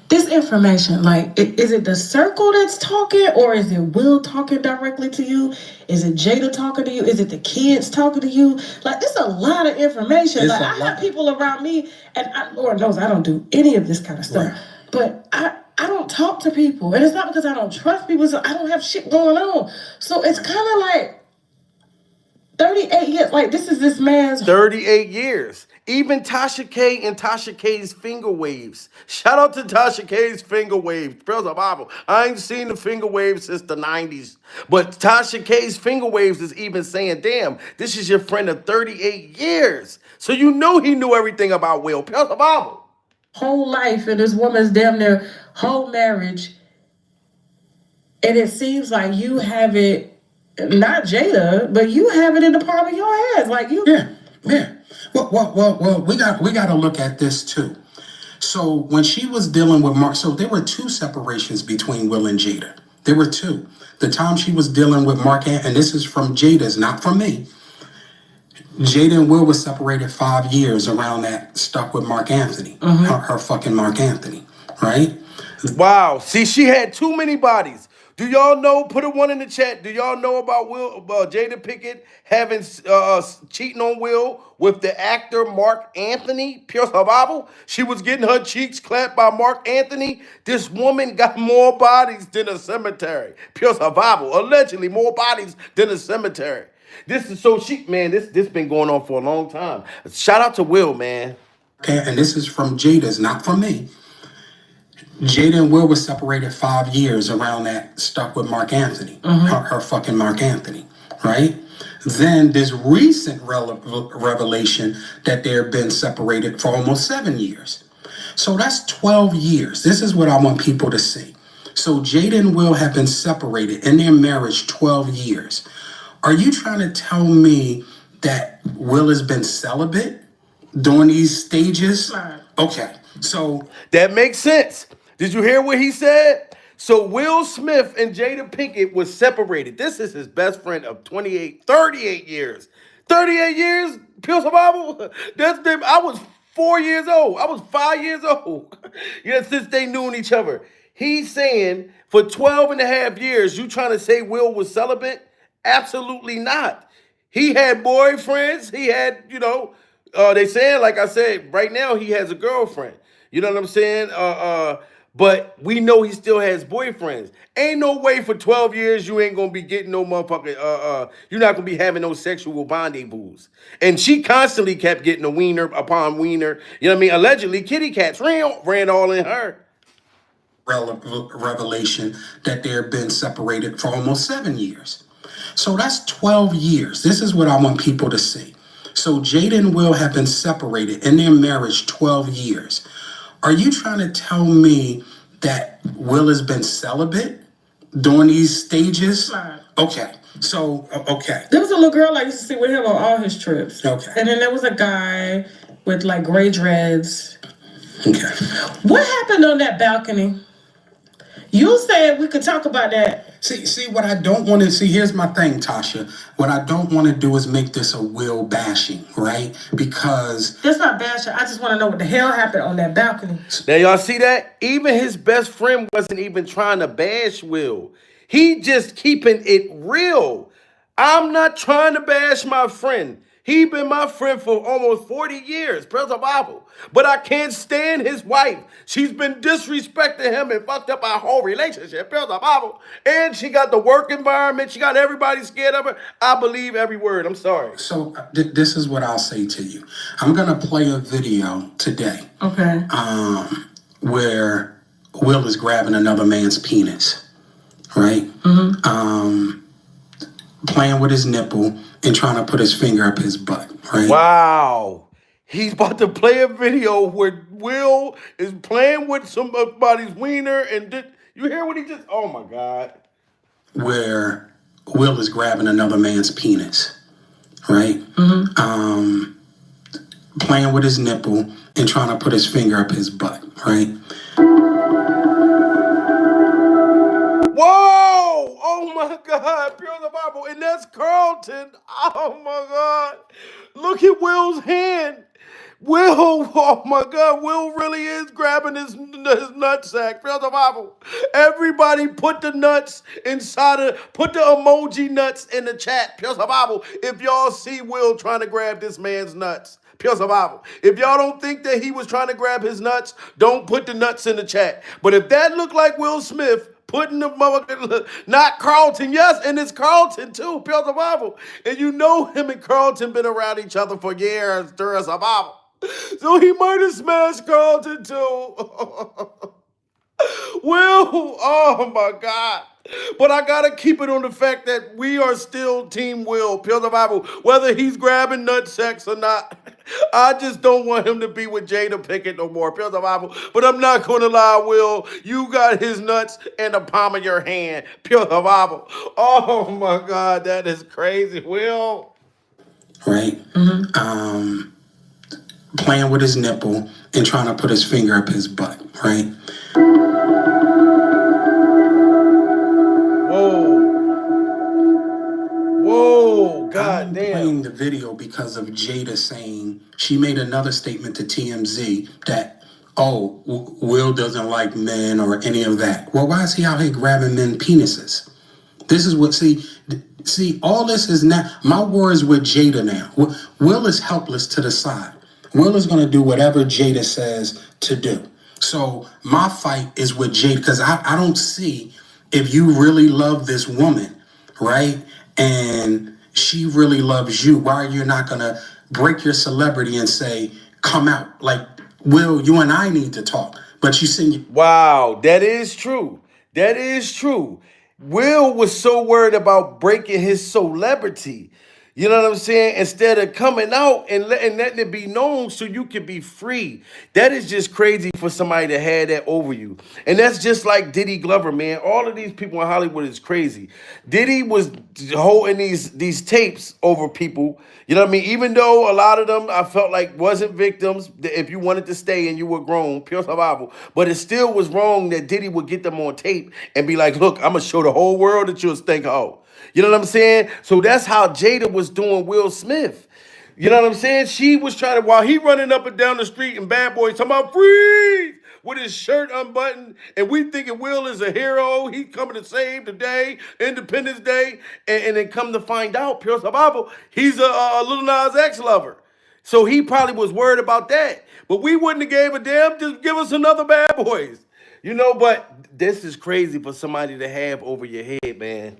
this information, like, is it the circle that's talking, or is it Will talking directly to you? Is it Jada talking to you? Is it the kids talking to you? Like, there's a lot of information. Like, I have people around me, and Lord knows I don't do any of this kind of stuff. Right. But I don't talk to people, and it's not because I don't trust people. So I don't have shit going on. So it's kind of like 38 years. Like, this is this man's 38 years. Even Tasha K and Tasha K's finger waves. Shout out to Tasha K's finger waves. Praise the Bible. I ain't seen the finger waves since the 90s. But Tasha K's finger waves is even saying, damn, this is your friend of 38 years. So you know he knew everything about Will. Praise the Bible. Whole life and this woman's damn near whole marriage. And it seems like you have it, not Jada, but you have it in the palm of your hands. Like you. Yeah. Well, we got to look at this too. So when she was dealing with Mark, so there were two separations between Will and Jada. There were two. The time she was dealing with Mark, and this is from Jada's, not from me. Jada and Will was separated 5 years around that, stuck with Mark Anthony, her fucking Mark Anthony, right? Wow. See, she had too many bodies. Do y'all know? Put a one in the chat. Do y'all know about Jada Pinkett having cheating on Will with the actor Mark Anthony? Pure survival. She was getting her cheeks clapped by Mark Anthony. This woman got more bodies than a cemetery. Pure survival. Allegedly more bodies than a cemetery. This is so she, man. This been going on for a long time. Shout out to Will, man. Okay, and this is from Jada's, not from me. Jada and Will was separated 5 years around that, stuck with Mark Anthony, her fucking Mark Anthony, right? Then this recent revelation that they've been separated for almost 7 years. So that's 12 years. This is what I want people to see. So Jada and Will have been separated in their marriage 12 years. Are you trying to tell me that Will has been celibate during these stages? Okay, so that makes sense. Did you hear what he said? So Will Smith and Jada Pinkett was separated. This is his best friend of 38 years. 38 years, pure survival? I was 4 years old. I was 5 years old. Since they knew each other. He's saying for 12 and a half years, you trying to say Will was celibate? Absolutely not. He had boyfriends. He had, they saying, like I said, right now he has a girlfriend. You know what I'm saying? But we know he still has boyfriends. Ain't no way for 12 years you ain't gonna be getting no motherfucker, you're not gonna be having no sexual rendezvous. And she constantly kept getting a wiener upon wiener. You know what I mean? Allegedly, kitty cats ran all in her. revelation that they've been separated for almost 7 years. So that's 12 years. This is what I want people to see. So Jada and Will have been separated in their marriage 12 years. Are you trying to tell me that Will has been celibate during these stages? Okay. So, okay. There was a little girl I used to see with him on all his trips. Okay. And then there was a guy with like gray dreads. Okay. What happened on that balcony? You said we could talk about that. See what I don't want to see. Here's my thing, Tasha. What I don't want to do is make this a Will bashing, right? Because That's not bashing. I just want to know what the hell happened on that balcony. Now y'all see that? Even his best friend wasn't even trying to bash Will. He just keeping it real. I'm not trying to bash my friend. He been my friend for almost 40 years, praise the Bible. But I can't stand his wife. She's been disrespecting him and fucked up our whole relationship, praise the Bible. And she got the work environment. She got everybody scared of her. I believe every word. I'm sorry. So this is what I'll say to you. I'm gonna play a video today. Okay. Where Will is grabbing another man's penis, right? Playing with his nipple and trying to put his finger up his butt, right? Wow. He's about to play a video where Will is playing with somebody's wiener and you hear what he just, oh my God. Where Will is grabbing another man's penis, right? Playing with his nipple and trying to put his finger up his butt, right? Whoa! Oh my God, pure the Bible. And that's Carlton. Oh my God. Look at Will's hand. Will, oh my God, Will really is grabbing his nutsack. Pure the Bible. Everybody put the nuts put the emoji nuts in the chat. Pure the Bible. If y'all see Will trying to grab this man's nuts. Pure the Bible. If y'all don't think that he was trying to grab his nuts, don't put the nuts in the chat. But if that looked like Will Smith, putting the motherfucker, not Carlton, yes, and it's Carlton too, pure the Bible. And you know him and Carlton been around each other for years during the Bible. So he might have smashed Carlton too. Will, oh my God. But I gotta keep it on the fact that we are still Team Will, pure the Bible, whether he's grabbing nut sex or not. I just don't want him to be with Jada Pinkett no more, pure the Bible. But I'm not gonna lie, Will, you got his nuts in the palm of your hand, pure the Bible. Oh my God, that is crazy, Will. Right? Playing with his nipple and trying to put his finger up his butt, right? Whoa, God I'm damn. playing the video because of Jada saying, she made another statement to TMZ that, oh, Will doesn't like men or any of that. Well, why is he out here grabbing men penises? This is what, see, all this is now, my war is with Jada now. Will is helpless to the side. Will is going to do whatever Jada says to do. So my fight is with Jada because I don't see if you really love this woman, right? And she really loves you, why are you not going to break your celebrity and say, come out? Like, Will, you and I need to talk. But you see... Wow, that is true. That is true. Will was so worried about breaking his celebrity. You know what I'm saying? Instead of coming out and letting it be known so you can be free. That is just crazy for somebody to have that over you. And that's just like Diddy Glover, man. All of these people in Hollywood is crazy. Diddy was holding these tapes over people. You know what I mean? Even though a lot of them I felt like wasn't victims, if you wanted to stay and you were grown, pure survival. But it still was wrong that Diddy would get them on tape and be like, look, I'm going to show the whole world that you're a stink hoe. You know what I'm saying? So that's how Jada was doing Will Smith. You know what I'm saying? She was trying to, while he running up and down the street and Bad Boys talking about freeze with his shirt unbuttoned, and we thinking Will is a hero. He coming to save the day, Independence Day, and then come to find out, pure survival, he's a Lil Nas X lover. So he probably was worried about that. But we wouldn't have gave a damn. Just give us another Bad Boys. You know, but this is crazy for somebody to have over your head, man.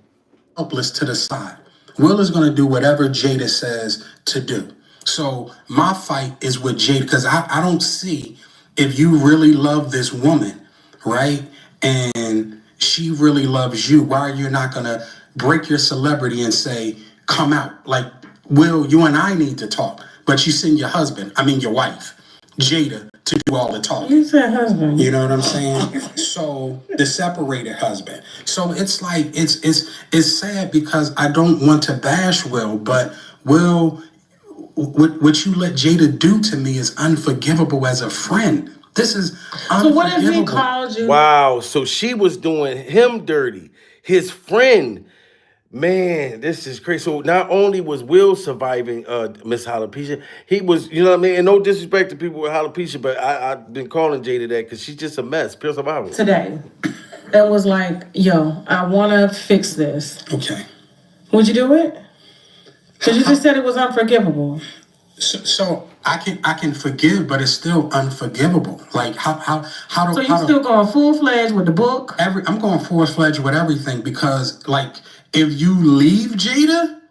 Helpless to the side. Will is going to do whatever Jada says to do. So my fight is with Jada because I don't see if you really love this woman, right? and she really loves you, why are you not gonna break your celebrity and say, come out? Like, Will, you and I need to talk. But you send your your wife, Jada, to do all the talking. You said husband. You know what I'm saying? So the separated husband. So it's like it's sad because I don't want to bash Will, but Will, what you let Jada do to me is unforgivable as a friend. This is unforgivable. So what if he called you? Wow, so she was doing him dirty. His friend. Man, this is crazy. So not only was Will surviving Miss Alopecia, he was, you know what I mean? And no disrespect to people with alopecia, but I've been calling Jada that because she's just a mess. Pure survival. Today, that was like, yo, I want to fix this. Okay. Would you do it? Because you just said it was unforgivable. So I can forgive, but it's still unforgivable. Like how do So you still going full fledged with the book? I'm going full fledged with everything because like if you leave Jada,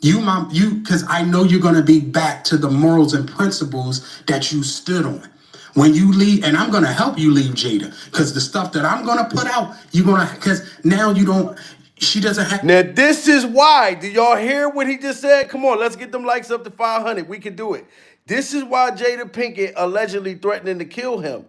because I know you're gonna be back to the morals and principles that you stood on. When you leave, and I'm gonna help you leave Jada, because the stuff that I'm gonna put out, because now you don't. She doesn't have. Now, this is why. Do y'all hear what he just said? Come on, let's get them likes up to 500. We can do it. This is why Jada Pinkett allegedly threatening to kill him.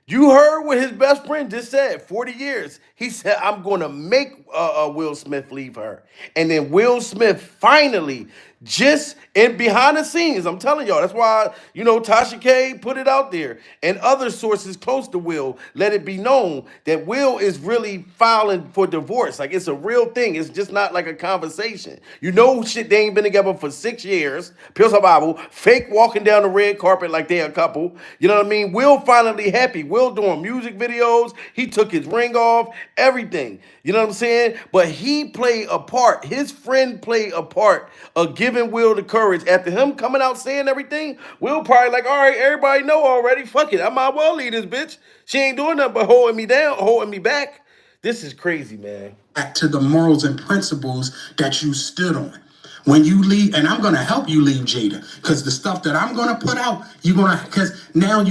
You heard what his best friend just said, 40 years. He said, I'm going to make Will Smith leave her. And then Will Smith finally, just in behind the scenes, I'm telling y'all, that's why, Tasha K put it out there. And other sources close to Will let it be known that Will is really filing for divorce. Like, it's a real thing. It's just not like a conversation. Shit, they ain't been together for 6 years. Pure survival. Fake walking down the red carpet like they a couple. You know what I mean? Will finally happy. Will doing music videos. He took his ring off. Everything. You know what I'm saying? But he played a part. His friend played a part of giving Will the courage. After him coming out saying everything, Will probably like, all right, everybody know already. Fuck it. I might well leave this bitch. She ain't doing nothing but holding me down, holding me back. This is crazy, man. Back to the morals and principles that you stood on. When you leave, and I'm going to help you leave Jada, because the stuff that I'm going to put out, because now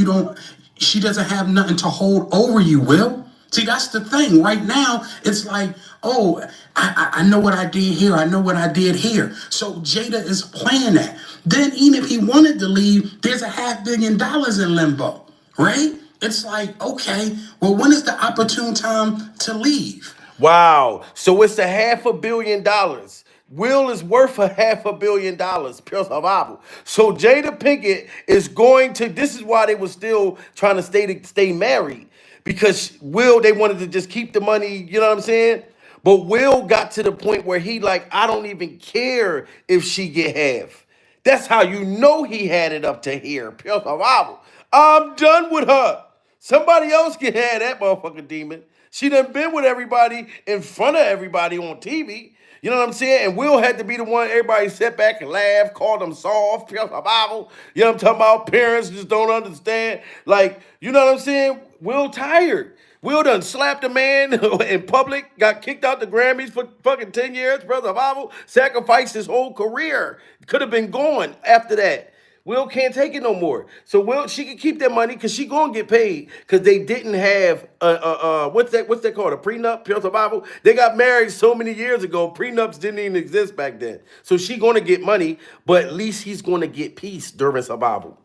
she doesn't have nothing to hold over you, Will. See, that's the thing. Right now, it's like, oh, I know what I did here. I know what I did here. So Jada is playing that. Then even if he wanted to leave, there's $500 million in limbo, right? It's like, okay, well, when is the opportune time to leave? Wow. So it's $500 million. Will is worth $500 million. Pure survival. So Jada Pinkett is going to, this is why they were still trying to stay married. Because they wanted to just keep the money, you know what I'm saying? But Will got to the point where he like, I don't even care if she get half. That's how you know he had it up to here. Pure survival. I'm done with her. Somebody else can have that motherfucking demon. She done been with everybody in front of everybody on TV. You know what I'm saying? And Will had to be the one everybody sat back and laughed, called them soft, pure survival. You know what I'm talking about? Parents just don't understand. Like, you know what I'm saying? Will tired. Will done slapped a man in public, got kicked out the Grammys for fucking 10 years, brother survival, sacrificed his whole career. Could have been gone after that. Will can't take it no more. So she can keep that money because she gonna get paid because they didn't have what's that called, a prenup, pure survival. They got married so many years ago. Prenups didn't even exist back then. So she gonna get money, but at least he's gonna get peace during survival.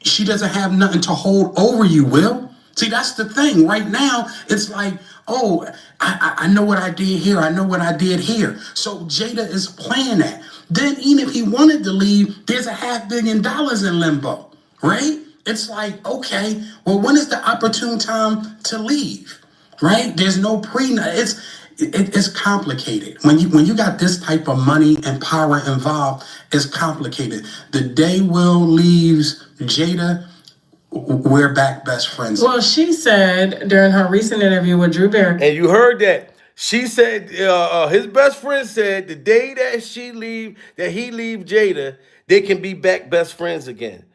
She doesn't have nothing to hold over you, Will. See, that's the thing. Right now, it's like, oh, I know what I did here. I know what I did here. So Jada is playing that. Then even if he wanted to leave, there's $500 million in limbo, right? It's like, okay, well, when is the opportune time to leave, right? There's no prenup. It's complicated. When you got this type of money and power involved, it's complicated. The day Will leaves Jada, we're back best friends. Well, she said during her recent interview with Drew Barrymore. And you heard that. She said, his best friend said the day that he leave Jada, they can be back best friends again.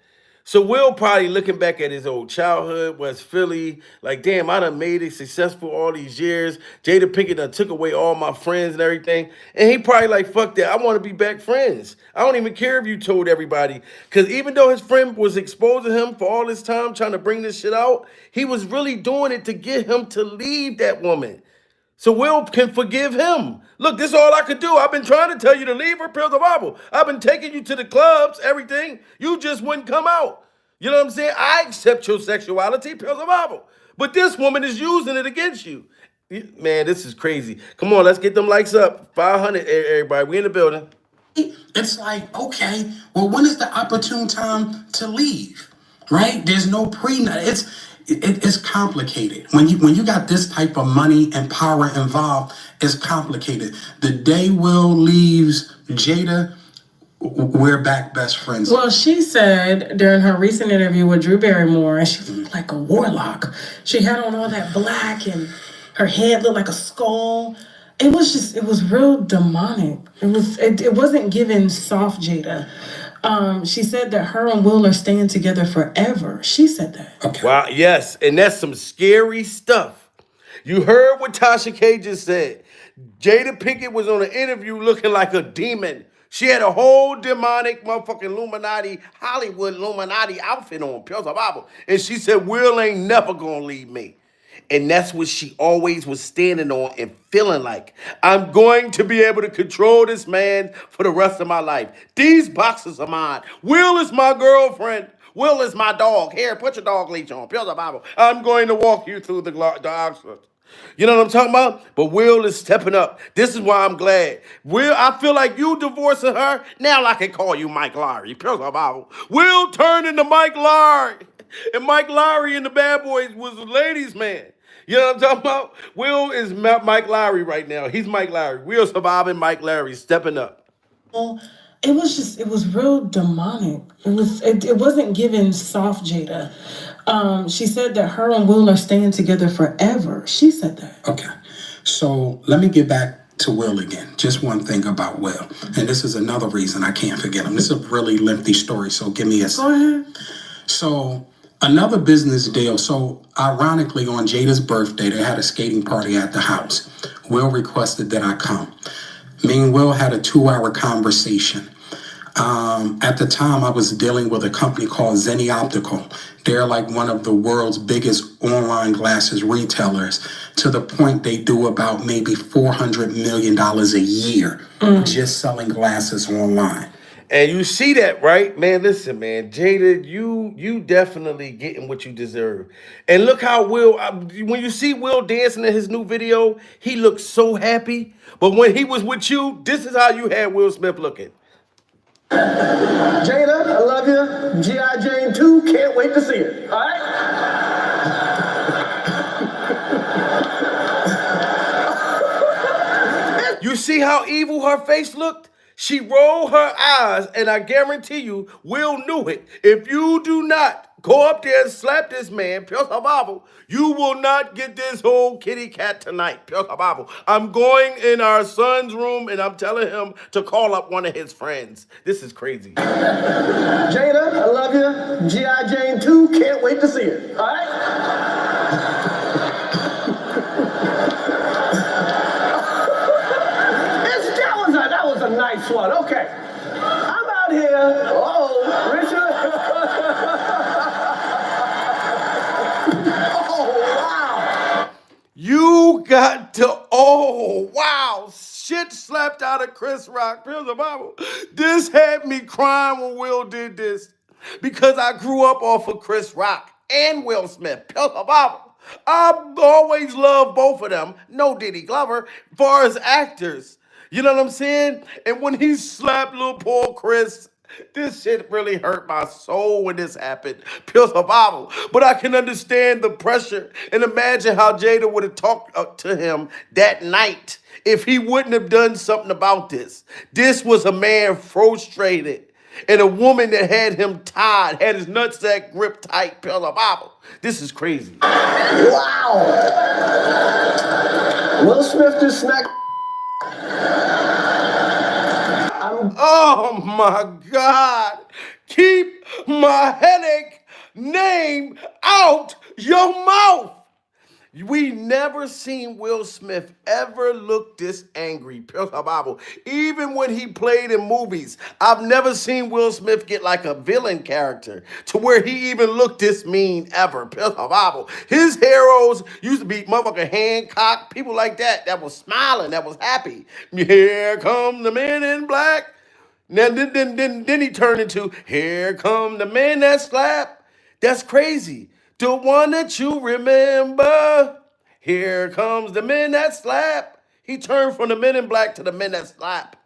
So Will probably looking back at his old childhood, West Philly, like, damn, I done made it successful all these years. Jada Pinkett done took away all my friends and everything. And he probably like, fuck that, I want to be back friends. I don't even care if you told everybody. Because even though his friend was exposing him for all this time, trying to bring this shit out, he was really doing it to get him to leave that woman. So Will can forgive him. Look, this is all I could do. I've been trying to tell you to leave her, Pills of Bible. I've been taking you to the clubs, everything. You just wouldn't come out. You know what I'm saying? I accept your sexuality, Pills of Bible. But this woman is using it against you. Man, this is crazy. Come on, let's get them likes up. 500, everybody. We in the building. It's like, okay, well, when is the opportune time to leave? Right? There's no prenup. It's complicated. When you got this type of money and power involved, it's complicated. The day Will leaves Jada, we're back best friends. Well, she said during her recent interview with Drew Barrymore, and she looked like a warlock. She had on all that black, and her head looked like a skull. It was real demonic. It wasn't giving soft Jada. She said that her and Will are staying together forever. She said that. Okay. Wow, yes, and that's some scary stuff. You heard what Tasha K just said. Jada Pinkett was on an interview looking like a demon. She had a whole demonic motherfucking Illuminati, Hollywood Illuminati outfit on, Pills of Bible. And she said, Will ain't never gonna leave me. And that's what she always was standing on and feeling like. I'm going to be able to control this man for the rest of my life. These boxes are mine. Will is my girlfriend. Will is my dog. Here, put your dog leash on. Pills of Bible. I'm going to walk you through the Oxford. You know what I'm talking about? But Will is stepping up. This is why I'm glad. Will, I feel like you divorcing her. Now I can call you Mike Lowry. Pills of Bible. Will turned into Mike Lowry. And Mike Lowry and the Bad Boys was a ladies' man. You know what I'm talking about? Will is Mike Lowry right now. He's Mike Lowry. Will surviving Mike Lowry, stepping up. Well, it was real demonic. It wasn't giving soft Jada. She said that her and Will are staying together forever. She said that. Okay. So let me get back to Will again. Just one thing about Will. And this is another reason I can't forget him. This is a really lengthy story, so give me a Go ahead. So another business deal. So ironically, on Jada's birthday, they had a skating party at the house. Will requested that I come. Me and Will had a 2-hour conversation. At the time, I was dealing with a company called Zeni Optical. They're like one of the world's biggest online glasses retailers, to the point they do about maybe $400 million a year just selling glasses online. And you see that, right? Man, listen, man. Jada, you definitely getting what you deserve. And look how Will, when you see Will dancing in his new video, he looks so happy. But when he was with you, this is how you had Will Smith looking. Jada, I love you. G.I. Jane 2, can't wait to see it. All right? You see how evil her face looked? She rolled her eyes, and I guarantee you, Will knew it. If you do not go up there and slap this man, Pills of Bible, you will not get this whole kitty cat tonight, Pills of Bible. I'm going in our son's room, and I'm telling him to call up one of his friends. This is crazy. Jada, I love you. G.I. Jane 2, can't wait to see it. All right? That was a nice one. Okay. I'm out here. Uh-oh, Richard. Oh, wow. You got to, oh, wow. Shit slapped out of Chris Rock. Pills of Bible. This had me crying when Will did this, because I grew up off of Chris Rock and Will Smith. Pills of Bible. I always loved both of them. No Diddy Glover, as far as actors. You know what I'm saying? And when he slapped little poor Chris, this shit really hurt my soul when this happened. Pills of Bible. But I can understand the pressure and imagine how Jada would have talked to him that night if he wouldn't have done something about this. This was a man frustrated, and a woman that had him tied, had his nutsack gripped tight. Pills of Bible. This is crazy. Wow. Will Smith just smacked. Oh my God. Keep my headache name out your mouth. We never seen Will Smith ever look this angry. Pure Bible. Even when he played in movies, I've never seen Will Smith get like a villain character to where he even looked this mean ever. Pure Bible. His heroes used to be motherfucking Hancock, people like that was smiling, that was happy. Here come the men in black. Now then he turned into here come the men that slap. That's crazy. The one that you remember. Here comes the men that slap. He turned from the men in black to the men that slap.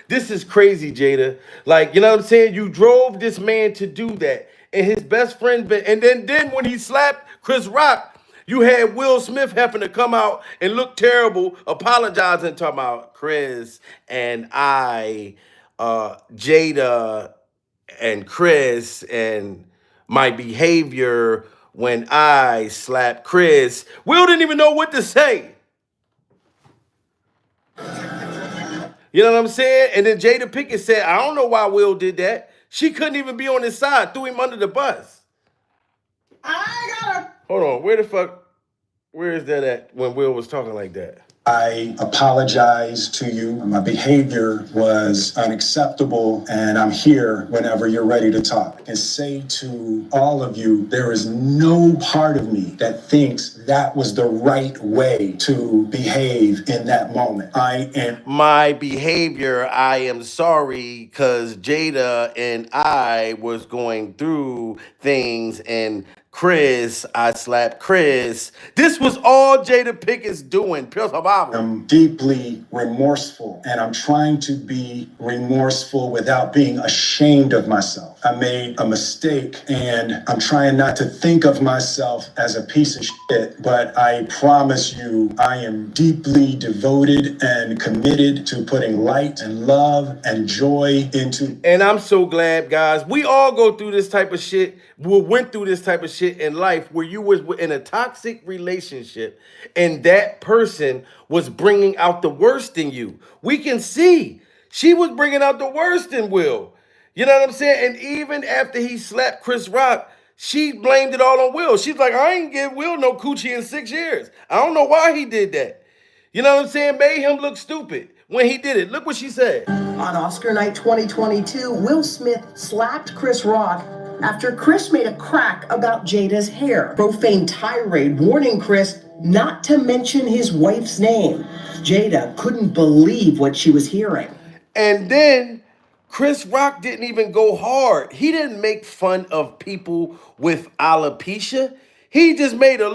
This is crazy, Jada. Like, you know what I'm saying? You drove this man to do that. And his best friend, and then when he slapped Chris Rock, you had Will Smith having to come out and look terrible, apologizing, talking about Chris and Jada and Chris and my behavior when I slapped Chris. Will didn't even know what to say. You know what I'm saying? And then Jada Pinkett said, I don't know why Will did that. She couldn't even be on his side, threw him under the bus. Hold on, where is that at when Will was talking like that? I apologize to you. My behavior was unacceptable, and I'm here whenever you're ready to talk. And say to all of you, there is no part of me that thinks that was the right way to behave in that moment. I am my behavior, I am sorry, because Jada and I was going through things, and Chris, I slapped Chris. This was all Jada Pinkett's doing. Pure Bible. I'm deeply remorseful, and I'm trying to be remorseful without being ashamed of myself. I made a mistake, and I'm trying not to think of myself as a piece of shit, but I promise you, I am deeply devoted and committed to putting light and love and joy into. And I'm so glad, guys. We all go through this type of shit. We went through this type of shit in life where you was in a toxic relationship and that person was bringing out the worst in you. We can see she was bringing out the worst in Will. You know what I'm saying? And even after he slapped Chris Rock, she blamed it all on Will. She's like, I ain't give Will no coochie in 6 years. I don't know why he did that. You know what I'm saying? Made him look stupid when he did it. Look what she said. On Oscar night 2022, Will Smith slapped Chris Rock after Chris made a crack about Jada's hair. Profane tirade warning Chris not to mention his wife's name. Jada couldn't believe what she was hearing. And then Chris Rock didn't even go hard. He didn't make fun of people with alopecia. He just made a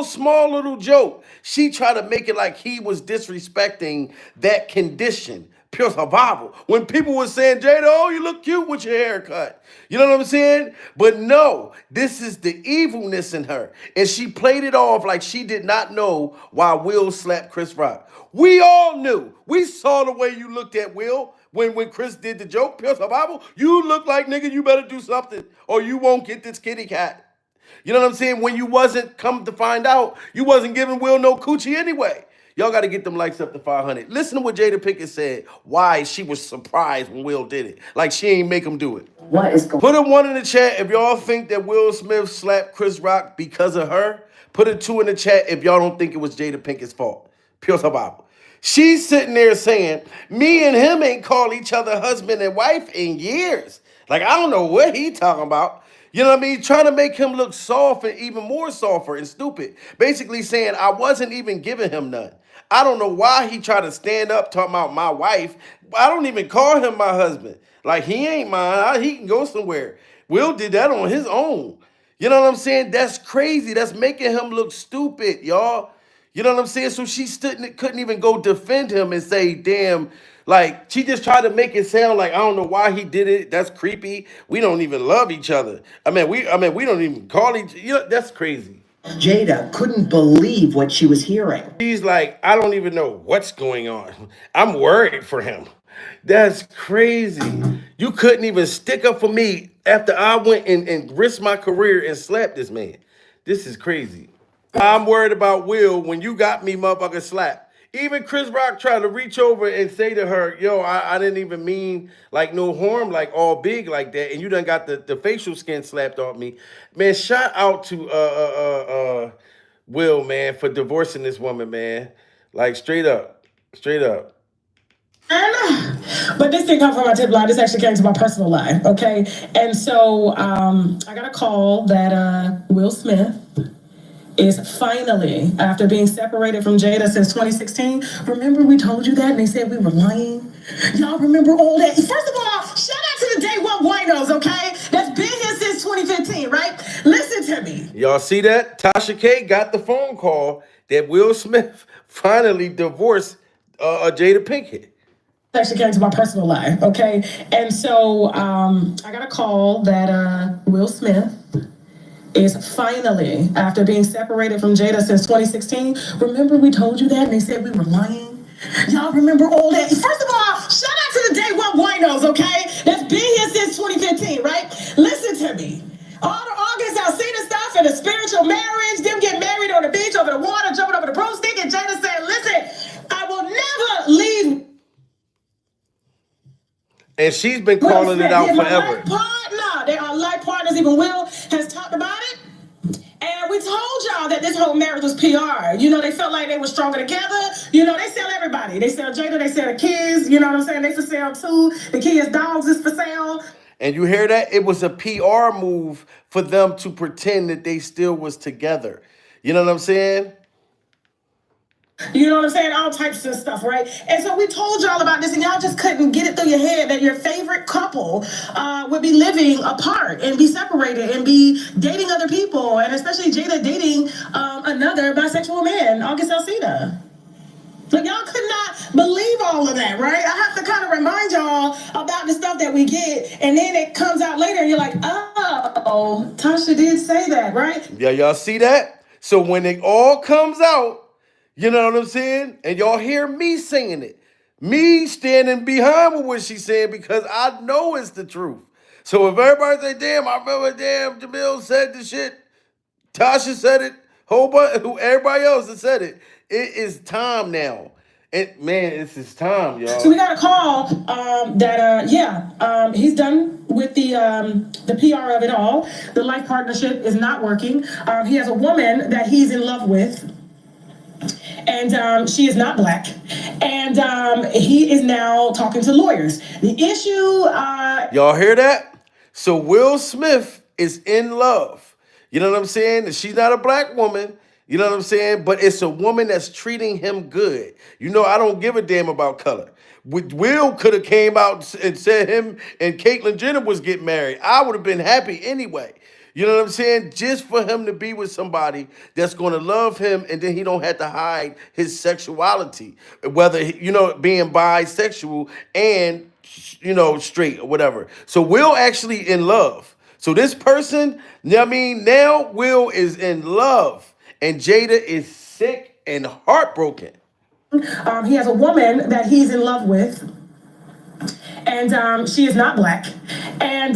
small little joke. She tried to make it like he was disrespecting that condition. Pure survival. When people were saying, Jada, oh, you look cute with your haircut. You know what I'm saying? But no, this is the evilness in her. And she played it off like she did not know why Will slapped Chris Rock. We all knew. We saw the way you looked at Will when Chris did the joke. Pure survival. You look like, nigga, you better do something or you won't get this kitty cat. You know what I'm saying? When you wasn't, come to find out, you wasn't giving Will no coochie anyway. Y'all got to get them likes up to 500. Listen to what Jada Pinkett said, why she was surprised when Will did it. Like she ain't make him do it. What is going Put a 1 in the chat if y'all think that Will Smith slapped Chris Rock because of her. Put a 2 in the chat if y'all don't think it was Jada Pinkett's fault. Pure Bible. She's sitting there saying, me and him ain't called each other husband and wife in years. Like, I don't know what he talking about. You know what I mean? Trying to make him look soft and even more softer and stupid. Basically saying, I wasn't even giving him none. I don't know why he tried to stand up talking about my wife. I don't even call him my husband. Like, he ain't mine. He can go somewhere. Will did that on his own. You know what I'm saying? That's crazy. That's making him look stupid, y'all. You know what I'm saying? So she couldn't even go defend him and say, damn, like, she just tried to make it sound like, I don't know why he did it. That's creepy. We don't even love each other. We don't even call each other. You know, that's crazy. Jada couldn't believe what she was hearing. She's like, I don't even know what's going on. I'm worried for him. That's crazy. You couldn't even stick up for me after I went and risked my career and slapped this man. This is crazy. I'm worried about Will when you got me motherfucking slapped. Even Chris Rock tried to reach over and say to her, yo, I didn't even mean like no harm, like all big like that. And you done got the facial skin slapped off me. Man, shout out to Will, man, for divorcing this woman, man. Like straight up. Straight up. But this didn't come from my tip line. This actually came to my personal line, okay? And so I got a call that Will Smith is finally, after being separated from Jada since 2016, remember we told you that and they said we were lying? Y'all remember all that? First of all, shout out to the Day One Buenos, okay? That's been here since 2015, right? Listen to me. Y'all see that? Tasha K got the phone call that Will Smith finally divorced Jada Pinkett. Actually came to my personal life, okay? And so I got a call that Will Smith is finally, after being separated from Jada since 2016, remember we told you that and they said we were lying? Y'all remember all that? First of all, shout out to the Day One Buenos, okay? That's been here since 2015, right? Listen to me. All the August Alsina stuff and the spiritual marriage, them getting married on the beach, over the water, jumping over the broomstick, and Jada said, listen, I will never leave. And she's been calling it out forever. Life partner. They are life partners. Even Will has talked about it. And we told y'all that this whole marriage was PR. You know, they felt like they were stronger together. You know, they sell everybody. They sell Jada, they sell the kids. You know what I'm saying? They for sale too. The kids' dogs is for sale. And you hear that? It was a PR move for them to pretend that they still was together. You know what I'm saying? You know what I'm saying? All types of stuff, right? And so we told y'all about this and y'all just couldn't get it through your head that your favorite couple would be living apart and be separated and be dating other people, and especially Jada dating another bisexual man, August Alsina. Like, y'all could not believe all of that, right? I have to kind of remind y'all about the stuff that we get, and then it comes out later and you're like, oh, Tasha did say that, right? Yeah, y'all see that? So when it all comes out, you know what I'm saying? And y'all hear me singing it. Me standing behind with what she's saying because I know it's the truth. So if everybody say, damn, I remember, damn, Jamil said the shit, Tasha said it, whole bunch, everybody else has said it. It is time now. And man, it's his time, y'all. So we got a call that he's done with the PR of it all. The life partnership is not working. He has a woman that he's in love with. And she is not black. And he is now talking to lawyers. The issue... Y'all hear that? So Will Smith is in love. You know what I'm saying? She's not a black woman. You know what I'm saying? But it's a woman that's treating him good. You know, I don't give a damn about color. Will could have came out and said him and Caitlyn Jenner was getting married. I would have been happy anyway. You know what I'm saying? Just for him to be with somebody that's going to love him and then he don't have to hide his sexuality, whether, you know, being bisexual and, you know, straight or whatever. So Will actually in love. So this person, I mean, now Will is in love and Jada is sick and heartbroken. He has a woman that he's in love with. And she is not black. And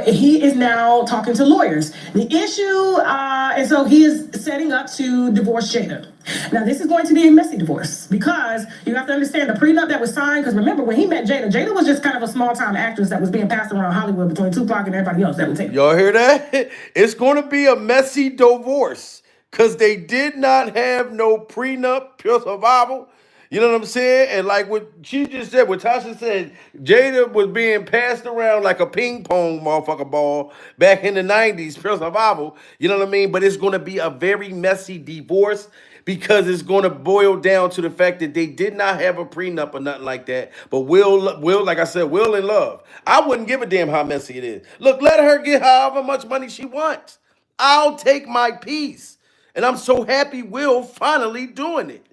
he is now talking to lawyers. The issue, and so he is setting up to divorce Jada. Now, this is going to be a messy divorce because you have to understand the prenup that was signed. Because remember, when he met Jada, Jada was just kind of a small-time actress that was being passed around Hollywood between Tupac and everybody else that would take. Y'all hear that? It's going to be a messy divorce because they did not have no prenup, pure survival. You know what I'm saying? And like what she just said, what Tasha said, Jada was being passed around like a ping pong motherfucker ball back in the 90s, pure survival. You know what I mean? But it's going to be a very messy divorce because it's going to boil down to the fact that they did not have a prenup or nothing like that. But Will, like I said, Will in love. I wouldn't give a damn how messy it is. Look, let her get however much money she wants. I'll take my piece. And I'm so happy Will finally doing it.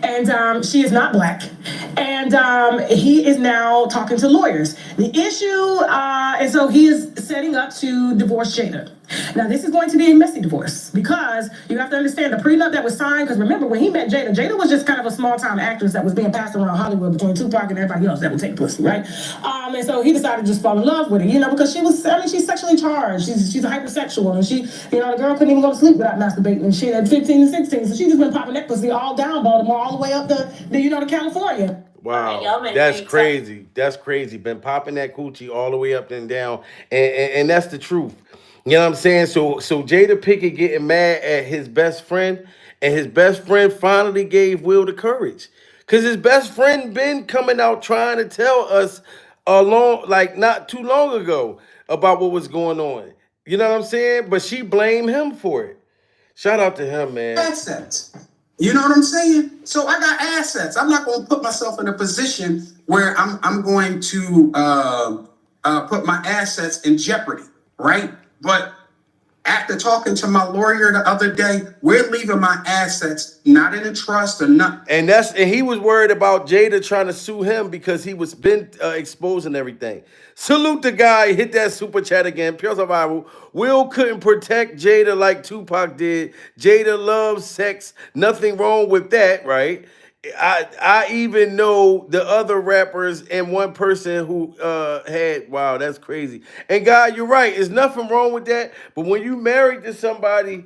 And she is not black. And he is now talking to lawyers. The issue, and so he is setting up to divorce Jada. Now, this is going to be a messy divorce because you have to understand the prenup that was signed. Because remember, when he met Jada, Jada was just kind of a small time actress that was being passed around Hollywood between Tupac and everybody else that would take pussy, right? And so he decided to just fall in love with her, because she's sexually charged. She's a hypersexual, and the girl couldn't even go to sleep without masturbating and shit at 15 and 16. So she just been popping that pussy all down Baltimore, all the way up to California. Wow, that's crazy. That's crazy. Been popping that coochie all the way up and down, and that's the truth. You know what I'm saying? So Jada Pinkett getting mad at his best friend, and his best friend finally gave Will the courage, cause his best friend been coming out trying to tell us not too long ago about what was going on. You know what I'm saying? But she blamed him for it. Shout out to him, man. Assets. You know what I'm saying? So I got assets. I'm not going to put myself in a position where I'm going to put my assets in jeopardy, right? But after talking to my lawyer the other day, we're leaving my assets not in a trust or not. And he was worried about Jada trying to sue him because he was been exposing everything. Salute the guy, hit that super chat again. Pure survival. Will couldn't protect Jada like Tupac did. Jada loves sex. Nothing wrong with that, right? I even know the other rappers and one person who wow, that's crazy. And God, you're right. There's nothing wrong with that. But when you married to somebody,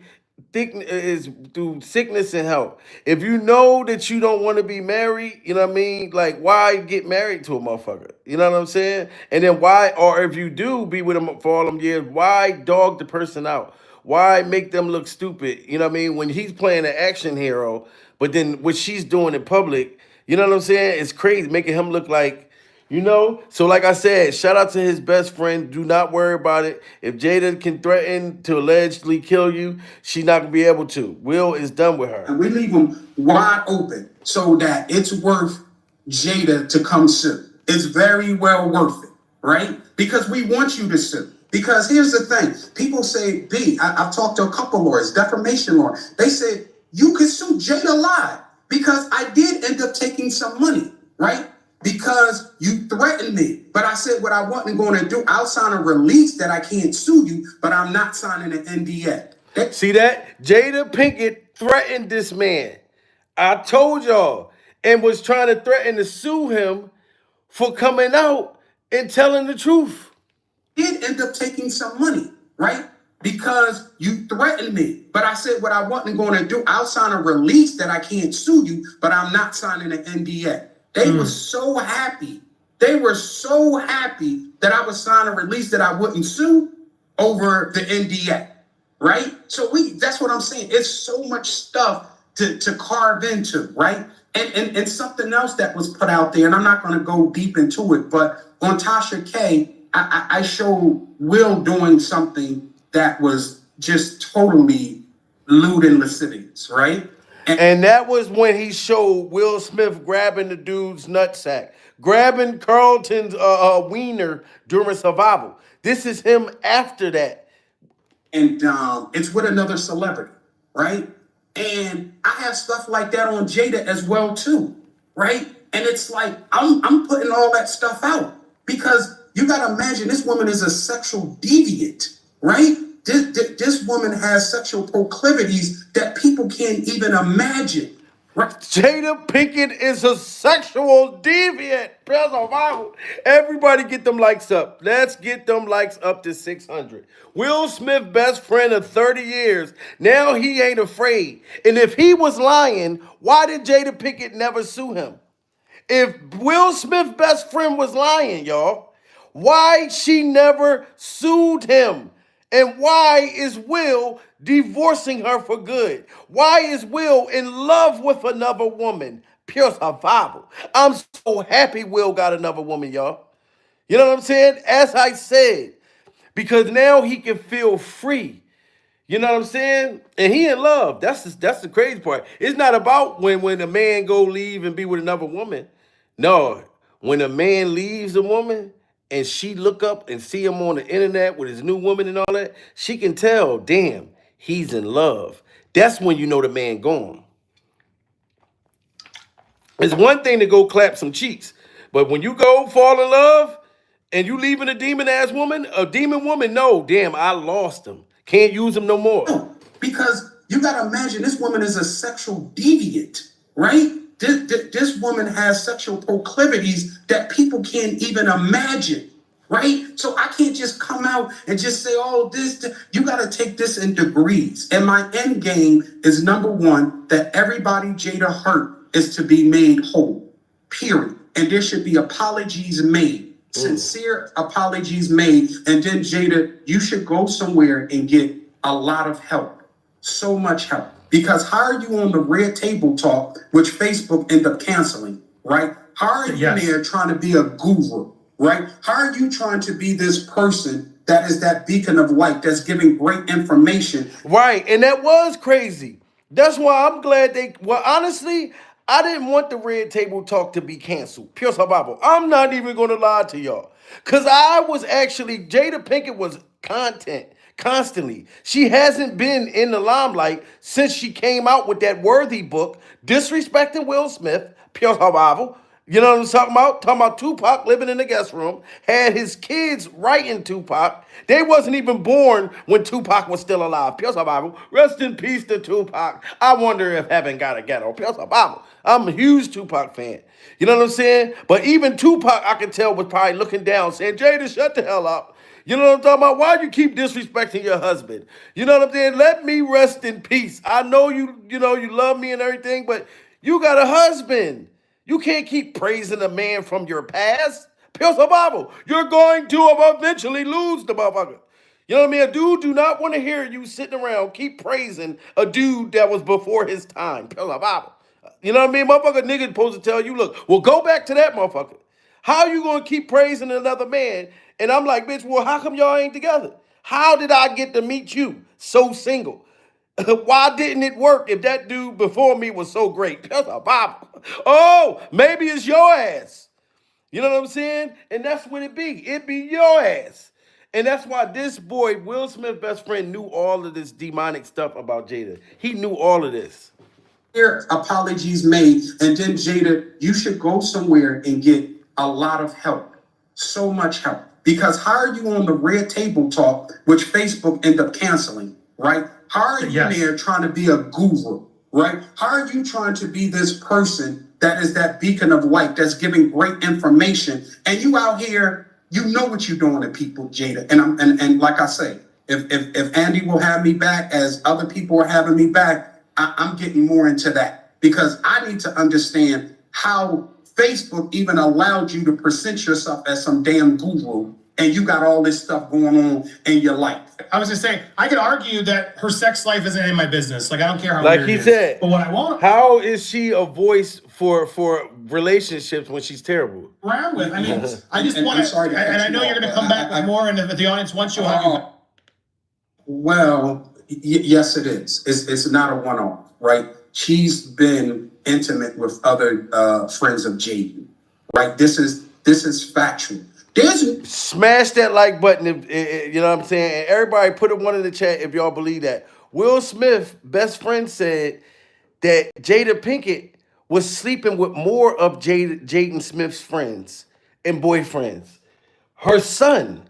is through sickness and health. If you know that you don't want to be married, you know what I mean? Like, why get married to a motherfucker? You know what I'm saying? And then why, or if you do be with him for all them years, why dog the person out? Why make them look stupid? You know what I mean? When he's playing an action hero, but then what she's doing in public, you know what I'm saying? It's crazy, making him look like, So like I said, shout out to his best friend. Do not worry about it. If Jada can threaten to allegedly kill you, she's not going to be able to. Will is done with her. And we leave them wide open so that it's worth Jada to come sue. It's very well worth it, right? Because we want you to sue. Because here's the thing. People say, I've talked to a couple lawyers, defamation law. They said, you could sue Jada live because I did end up taking some money, right? Because you threatened me. But I said what I wasn't going to do. I'll sign a release that I can't sue you, but I'm not signing an NDA. See that? Jada Pinkett threatened this man. I told y'all, and was trying to threaten to sue him for coming out and telling the truth. Did end up taking some money, right? Because you threatened me. But I said what I wasn't going to do. I'll sign a release that I can't sue you, but I'm not signing an NDA. They were so happy. They were so happy that I would sign a release that I wouldn't sue over the NDA, right? So that's what I'm saying. It's so much stuff to carve into, right? And something else that was put out there, and I'm not going to go deep into it, but on Tasha K, I showed Will doing something that was just totally lewd and lascivious, right? And that was when he showed Will Smith grabbing the dude's nutsack, grabbing Carlton's wiener during Survival. This is him after that. And it's with another celebrity, right? And I have stuff like that on Jada as well too, right? And it's like, I'm putting all that stuff out because you got to imagine this woman is a sexual deviant, right? This woman has sexual proclivities that people can't even imagine. Right? Jada Pinkett is a sexual deviant. Everybody get them likes up. Let's get them likes up to 600. Will Smith, best friend of 30 years. Now he ain't afraid. And if he was lying, why did Jada Pinkett never sue him? If Will Smith's best friend was lying, y'all, why she never sued him? And why is Will divorcing her for good? Why is Will in love with another woman? Pure survival. I'm so happy Will got another woman, y'all. You know what I'm saying? As I said, because now he can feel free. You know what I'm saying? And he in love. That's the crazy part. It's not about when a man go leave and be with another woman. No, when a man leaves a woman, and she look up and see him on the internet with his new woman and all that, she can tell, damn, he's in love. That's when you know the man gone. It's one thing to go clap some cheeks, but when you go fall in love and you leaving a demon woman, no, damn, I lost him. Can't use them no more. No, because you got to imagine this woman is a sexual deviant, right? This woman has sexual proclivities that people can't even imagine, right? So I can't just come out and just say, oh, this. You got to take this in degrees. And my end game is, number one, that everybody Jada hurt is to be made whole, period. And there should be apologies made, sincere apologies made. And then, Jada, you should go somewhere and get a lot of help, so much help. Because how are you on the Red Table Talk, which Facebook ended up canceling, right? How are you there trying to be a guru, right? How are you trying to be this person that is that beacon of light that's giving great information? Right, and that was crazy. That's why I'm glad well, honestly, I didn't want the Red Table Talk to be canceled. Pure survival. I'm not even going to lie to y'all. Because Jada Pinkett was content constantly. She hasn't been in the limelight since she came out with that Worthy book, disrespecting Will Smith, pure survival. You know what I'm talking about? Talking about Tupac living in the guest room, had his kids writing Tupac. They wasn't even born when Tupac was still alive. Pure survival. Rest in peace to Tupac. I wonder if heaven got a ghetto. Pure survival. I'm a huge Tupac fan. You know what I'm saying? But even Tupac, I can tell, was probably looking down, saying, Jada, shut the hell up. You know what I'm talking about? Why do you keep disrespecting your husband? You know what I'm saying? Let me rest in peace. I know you love me and everything, but you got a husband. You can't keep praising a man from your past. Pure survival. You're going to eventually lose the motherfucker. You know what I mean? A dude do not want to hear you sitting around keep praising a dude that was before his time. Pure survival. You know what I mean? Motherfucker nigga supposed to tell you, look, well, go back to that motherfucker. How you going to keep praising another man? And I'm like, bitch, well, how come y'all ain't together? How did I get to meet you so single? Why didn't it work if that dude before me was so great? That's a Bible. Oh, maybe it's your ass. You know what I'm saying? And that's what it be. It be your ass. And that's why this boy, Will Smith's best friend, knew all of this demonic stuff about Jada. He knew all of this. Here, apologies made. And then, Jada, you should go somewhere and get a lot of help. So much help. Because how are you on the Red Table Talk, which Facebook ended up canceling, right? How are you there trying to be a guru, right? How are you trying to be this person that is that beacon of light that's giving great information? And you out here, you know what you're doing to people, Jada. And like I say, if Andy will have me back as other people are having me back, I'm getting more into that. Because I need to understand how Facebook even allowed you to present yourself as some damn guru, and you got all this stuff going on in your life. I was just saying, I could argue that her sex life isn't in my business. Like, I don't care how like weird he it is. said, But what I want how is she a voice for relationships when she's terrible? around with, I mean, I just want to, and I know you're going to come back with more, and if the audience wants you, I'll have you back. Well, yes, it is. It's not a one-off, right? She's been intimate with other friends of Jaden, right? This is factual. Smash that like button, if you know what I'm saying. And everybody put a one in the chat if y'all believe that. Will Smith, best friend, said that Jada Pinkett was sleeping with more of Jaden Smith's friends and boyfriends. Her son.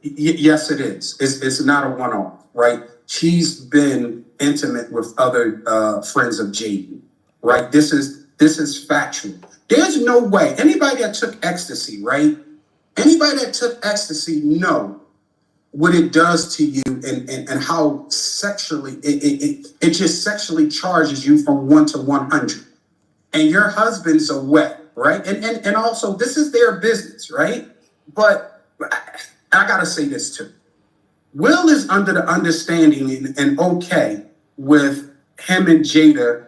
Yes, it is. It's not a one-off, right? She's been intimate with other friends of Jaden, right? This is factual. There's no way anybody that took ecstasy, right? Anybody that took ecstasy know what it does to you and how sexually it just sexually charges you from 1 to 100. And your husband's a wet, right? And also this is their business, right? But I gotta say this too. Will is under the understanding and okay with him and Jada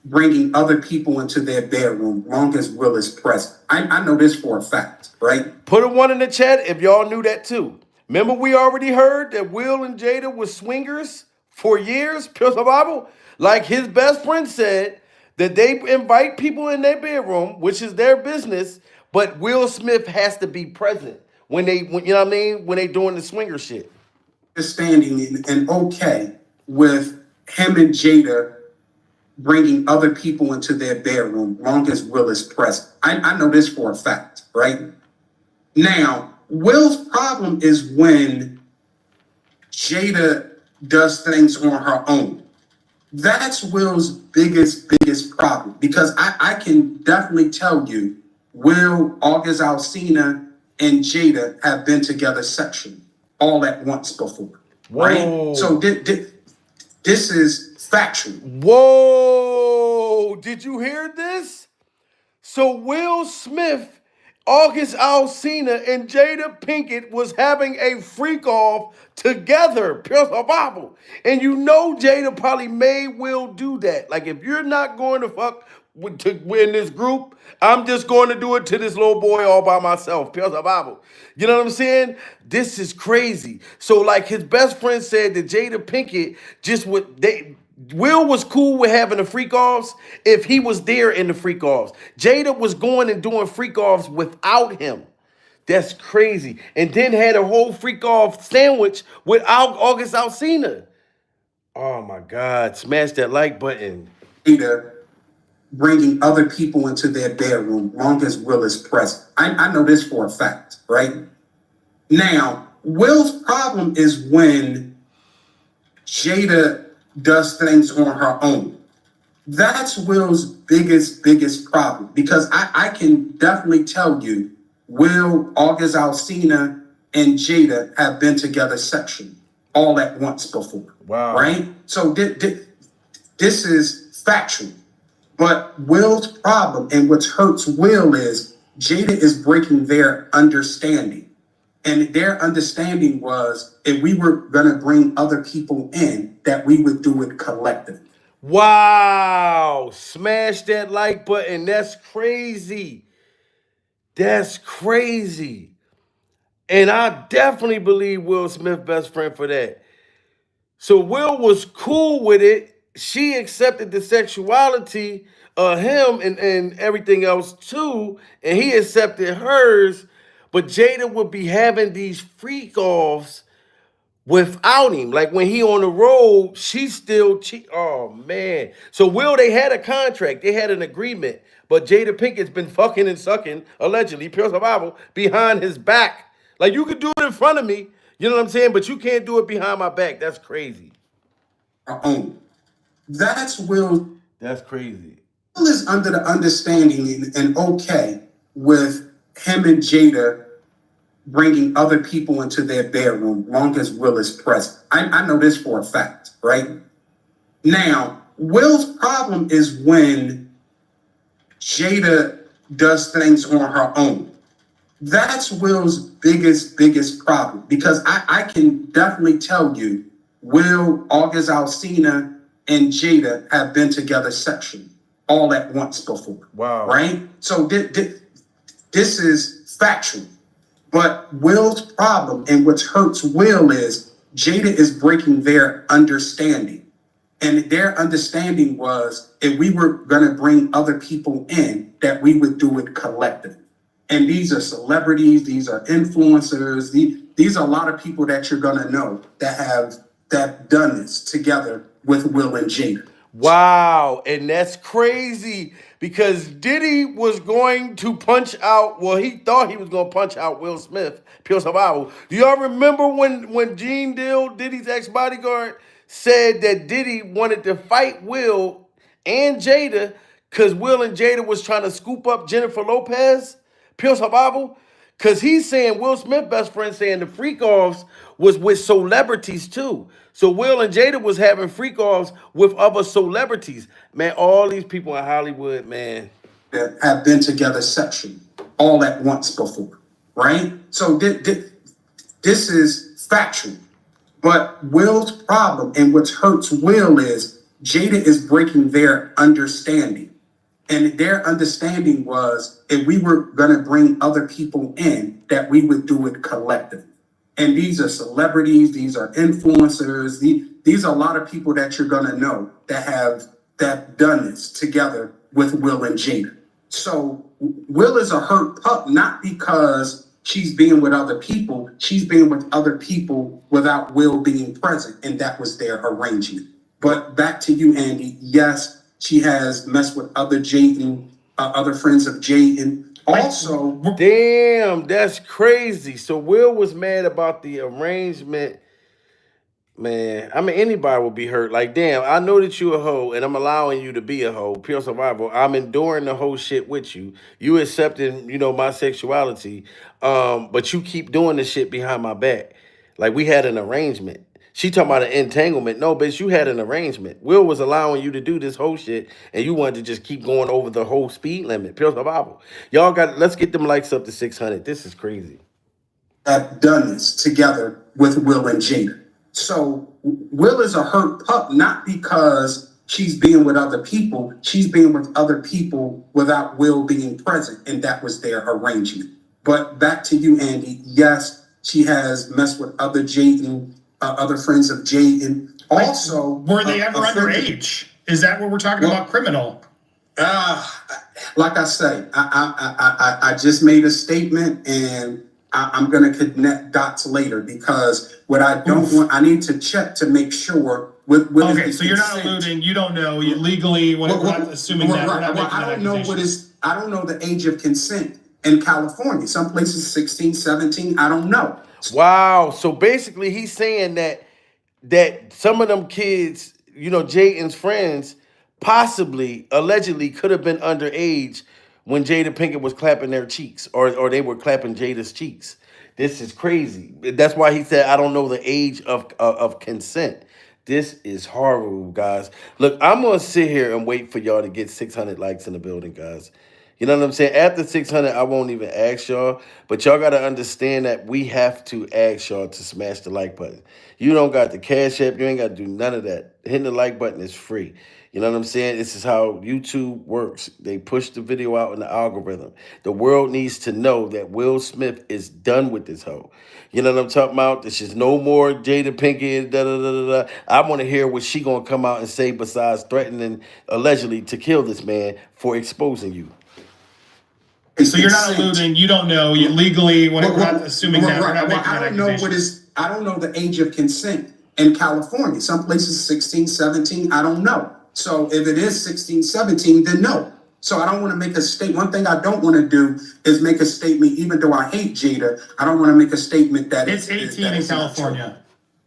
bringing other people into their bedroom long as Will is present. I know this for a fact, right? Put a one in the chat if y'all knew that too. Remember we already heard that Will and Jada were swingers for years, pure survival? Like his best friend said that they invite people in their bedroom, which is their business, but Will Smith has to be present when you know what I mean? When they doing the swinger shit. Understanding and okay with him and Jada bringing other people into their bedroom long as Will is present. I know this for a fact, right? Now, Will's problem is when Jada does things on her own. That's Will's biggest problem, because I can definitely tell you, Will, August Alsina, and Jada have been together sexually all at once before. Whoa. Right? So this is factual. Whoa! Did you hear this? So Will Smith, August Alsina, and Jada Pinkett was having a freak off together. Pure Bible. And you know Jada probably made Will do that. Like, if you're not going to fuck to win this group, I'm just going to do it to this little boy all by myself. Pure Bible. You know what I'm saying? This is crazy. So, like, his best friend said that Jada Pinkett just would Will was cool with having the freak offs if he was there in the freak offs. Jada was going and doing freak offs without him. That's crazy. And then had a whole freak off sandwich without August Alsina. Oh my God. Smash that like button. Jada bringing other people into their bedroom long as Will is present. I know this for a fact, right? Now, Will's problem is when Jada does things on her own. That's Will's biggest problem, because I can definitely tell you, Will, August Alsina, and Jada have been together sexually all at once before. Wow. Right? So this is factual. But Will's problem, and what hurts Will, is Jada is breaking their understanding. And their understanding was, if we were going to bring other people in, that we would do it collectively. Wow. Smash that like button. That's crazy. That's crazy. And I definitely believe Will Smith's best friend for that. So Will was cool with it. She accepted the sexuality of him and everything else too. And he accepted hers. But Jada would be having these freak offs without him. Like when he on the road, she still cheat. Oh man. So Will, they had a contract, they had an agreement, but Jada Pinkett's been fucking and sucking, allegedly, pure survival, behind his back. Like, you could do it in front of me, you know what I'm saying? But you can't do it behind my back. That's crazy. That's Will. That's crazy. Will is under the understanding and okay with him and Jada bringing other people into their bedroom long as Will is present. I know this for a fact, right? Now, Will's problem is when Jada does things on her own. That's Will's biggest problem, because I can definitely tell you, Will, August Alsina, and Jada have been together sexually all at once before. Wow. Right? So this is factual. But Will's problem, and what hurts Will, is Jada is breaking their understanding. And their understanding was, if we were going to bring other people in, that we would do it collectively. And these are celebrities, these are influencers, these are a lot of people that you're going to know that have done this together with Will and Jada. Wow, and that's crazy, because Diddy was going to punch out, well, he thought he was going to punch out Will Smith, pure survival. Do y'all remember when Gene Dill, Diddy's ex-bodyguard, said that Diddy wanted to fight Will and Jada because Will and Jada was trying to scoop up Jennifer Lopez, pure survival? Because he's saying, Will Smith's best friend saying the freak-offs was with celebrities too. So Will and Jada was having freak-offs with other celebrities. Man, all these people in Hollywood, man. That have been together sexually all at once before, right? So this is factual. But Will's problem, and what hurts Will, is Jada is breaking their understanding. And their understanding was, if we were going to bring other people in, that we would do it collectively. And these are celebrities, these are influencers, these are a lot of people that you're going to know that have done this together with Will and Jada. So Will is a hurt pup, not because she's being with other people, she's being with other people without Will being present, and that was their arrangement. But back to you, Andy. Yes, she has messed with other Jaden, other friends of Jaden. Also, damn, that's crazy. So Will was mad about the arrangement Man, I mean anybody will be hurt. Like, damn, I know that you a hoe, and I'm allowing you to be a hoe. Pure survival. I'm enduring the whole shit with you. You accepting, my sexuality, but you keep doing the shit behind my back. Like we had an arrangement. She talking about an entanglement. No, bitch, you had an arrangement. Will was allowing you to do this whole shit, and you wanted to just keep going over the whole speed limit. Pure survival. Y'all got. Let's get them likes up to 600. This is crazy. Have done this together with Will and Jada. So Will is a hurt pup, not because she's being with other people. She's being with other people without Will being present, and that was their arrangement. But back to you, Andy. Yes, she has messed with other Jaden, other friends of Jaden. Also, were they ever underage? Is that what we're talking about? Criminal? Like I say, I just made a statement, and I'm going to connect dots later, because what I don't want, I need to check to make sure. Okay, so you're not alluding, you don't know, you legally, we're not assuming that. We're not making I don't know I don't know the age of consent in California. Some places 16, 17, I don't know. Wow. So basically he's saying that some of them kids, Jaden's friends, possibly, allegedly could have been underage when Jada Pinkett was clapping their cheeks, or they were clapping Jada's cheeks. This is crazy. That's why he said, I don't know the age of consent. This is horrible, guys. Look, I'm going to sit here and wait for y'all to get 600 likes in the building, guys. You know what I'm saying? After 600, I won't even ask y'all. But y'all got to understand that we have to ask y'all to smash the like button. You don't got the Cash App. You ain't got to do none of that. Hitting the like button is free. You know what I'm saying? This is how YouTube works. They push the video out in the algorithm. The world needs to know that Will Smith is done with this hoe. You know what I'm talking about? This is no more Jada Pinkett, da-da-da-da-da. I want to hear what she going to come out and say besides threatening, allegedly, to kill this man for exposing you. So you're not alluding, you don't know, you legally, we're not assuming that. We're not making that accusation. I don't know the age of consent in California. Some places 16, 17, I don't know. So if it is 16, 17, then no. So I don't want to make a statement. One thing I don't want to do is make a statement, even though I hate Jada, I don't want to make a statement that it's 18 in California.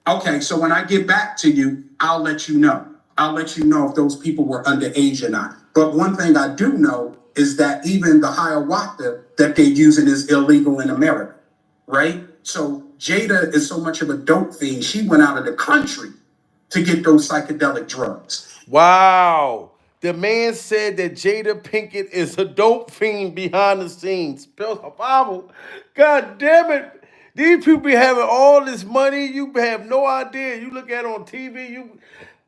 Okay, so when I get back to you, I'll let you know. I'll let you know if those people were underage or not. But one thing I do know is that even the ayahuasca that they're using is illegal in America, right? So Jada is so much of a dope fiend, she went out of the country to get those psychedelic drugs. Wow. The man said that Jada Pinkett is a dope fiend behind the scenes. Spells a Bible. God damn it. These people be having all this money. You have no idea. You look at it on TV,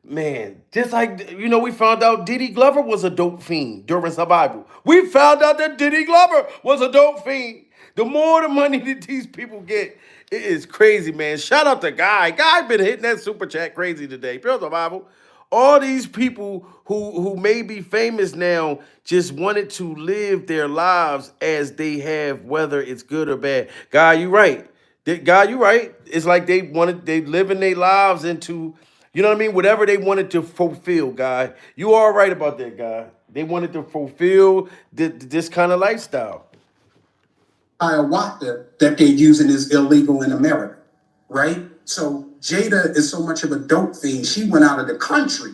man, just like, we found out Diddy Glover was a dope fiend during Survival. We found out that Diddy Glover was a dope fiend. The more the money that these people get, it is crazy, man. Shout out to Guy. Guy been hitting that super chat crazy today. Pure Survival. All these people who may be famous now just wanted to live their lives as they have, whether it's good or bad. Guy, you right. Guy, you right. It's like they living their lives into, you know what I mean? Whatever they wanted to fulfill, guy. You are right about that, guy. They wanted to fulfill this kind of lifestyle. Ayahuasca that they're using is illegal in America, right? So Jada is so much of a dope fiend, she went out of the country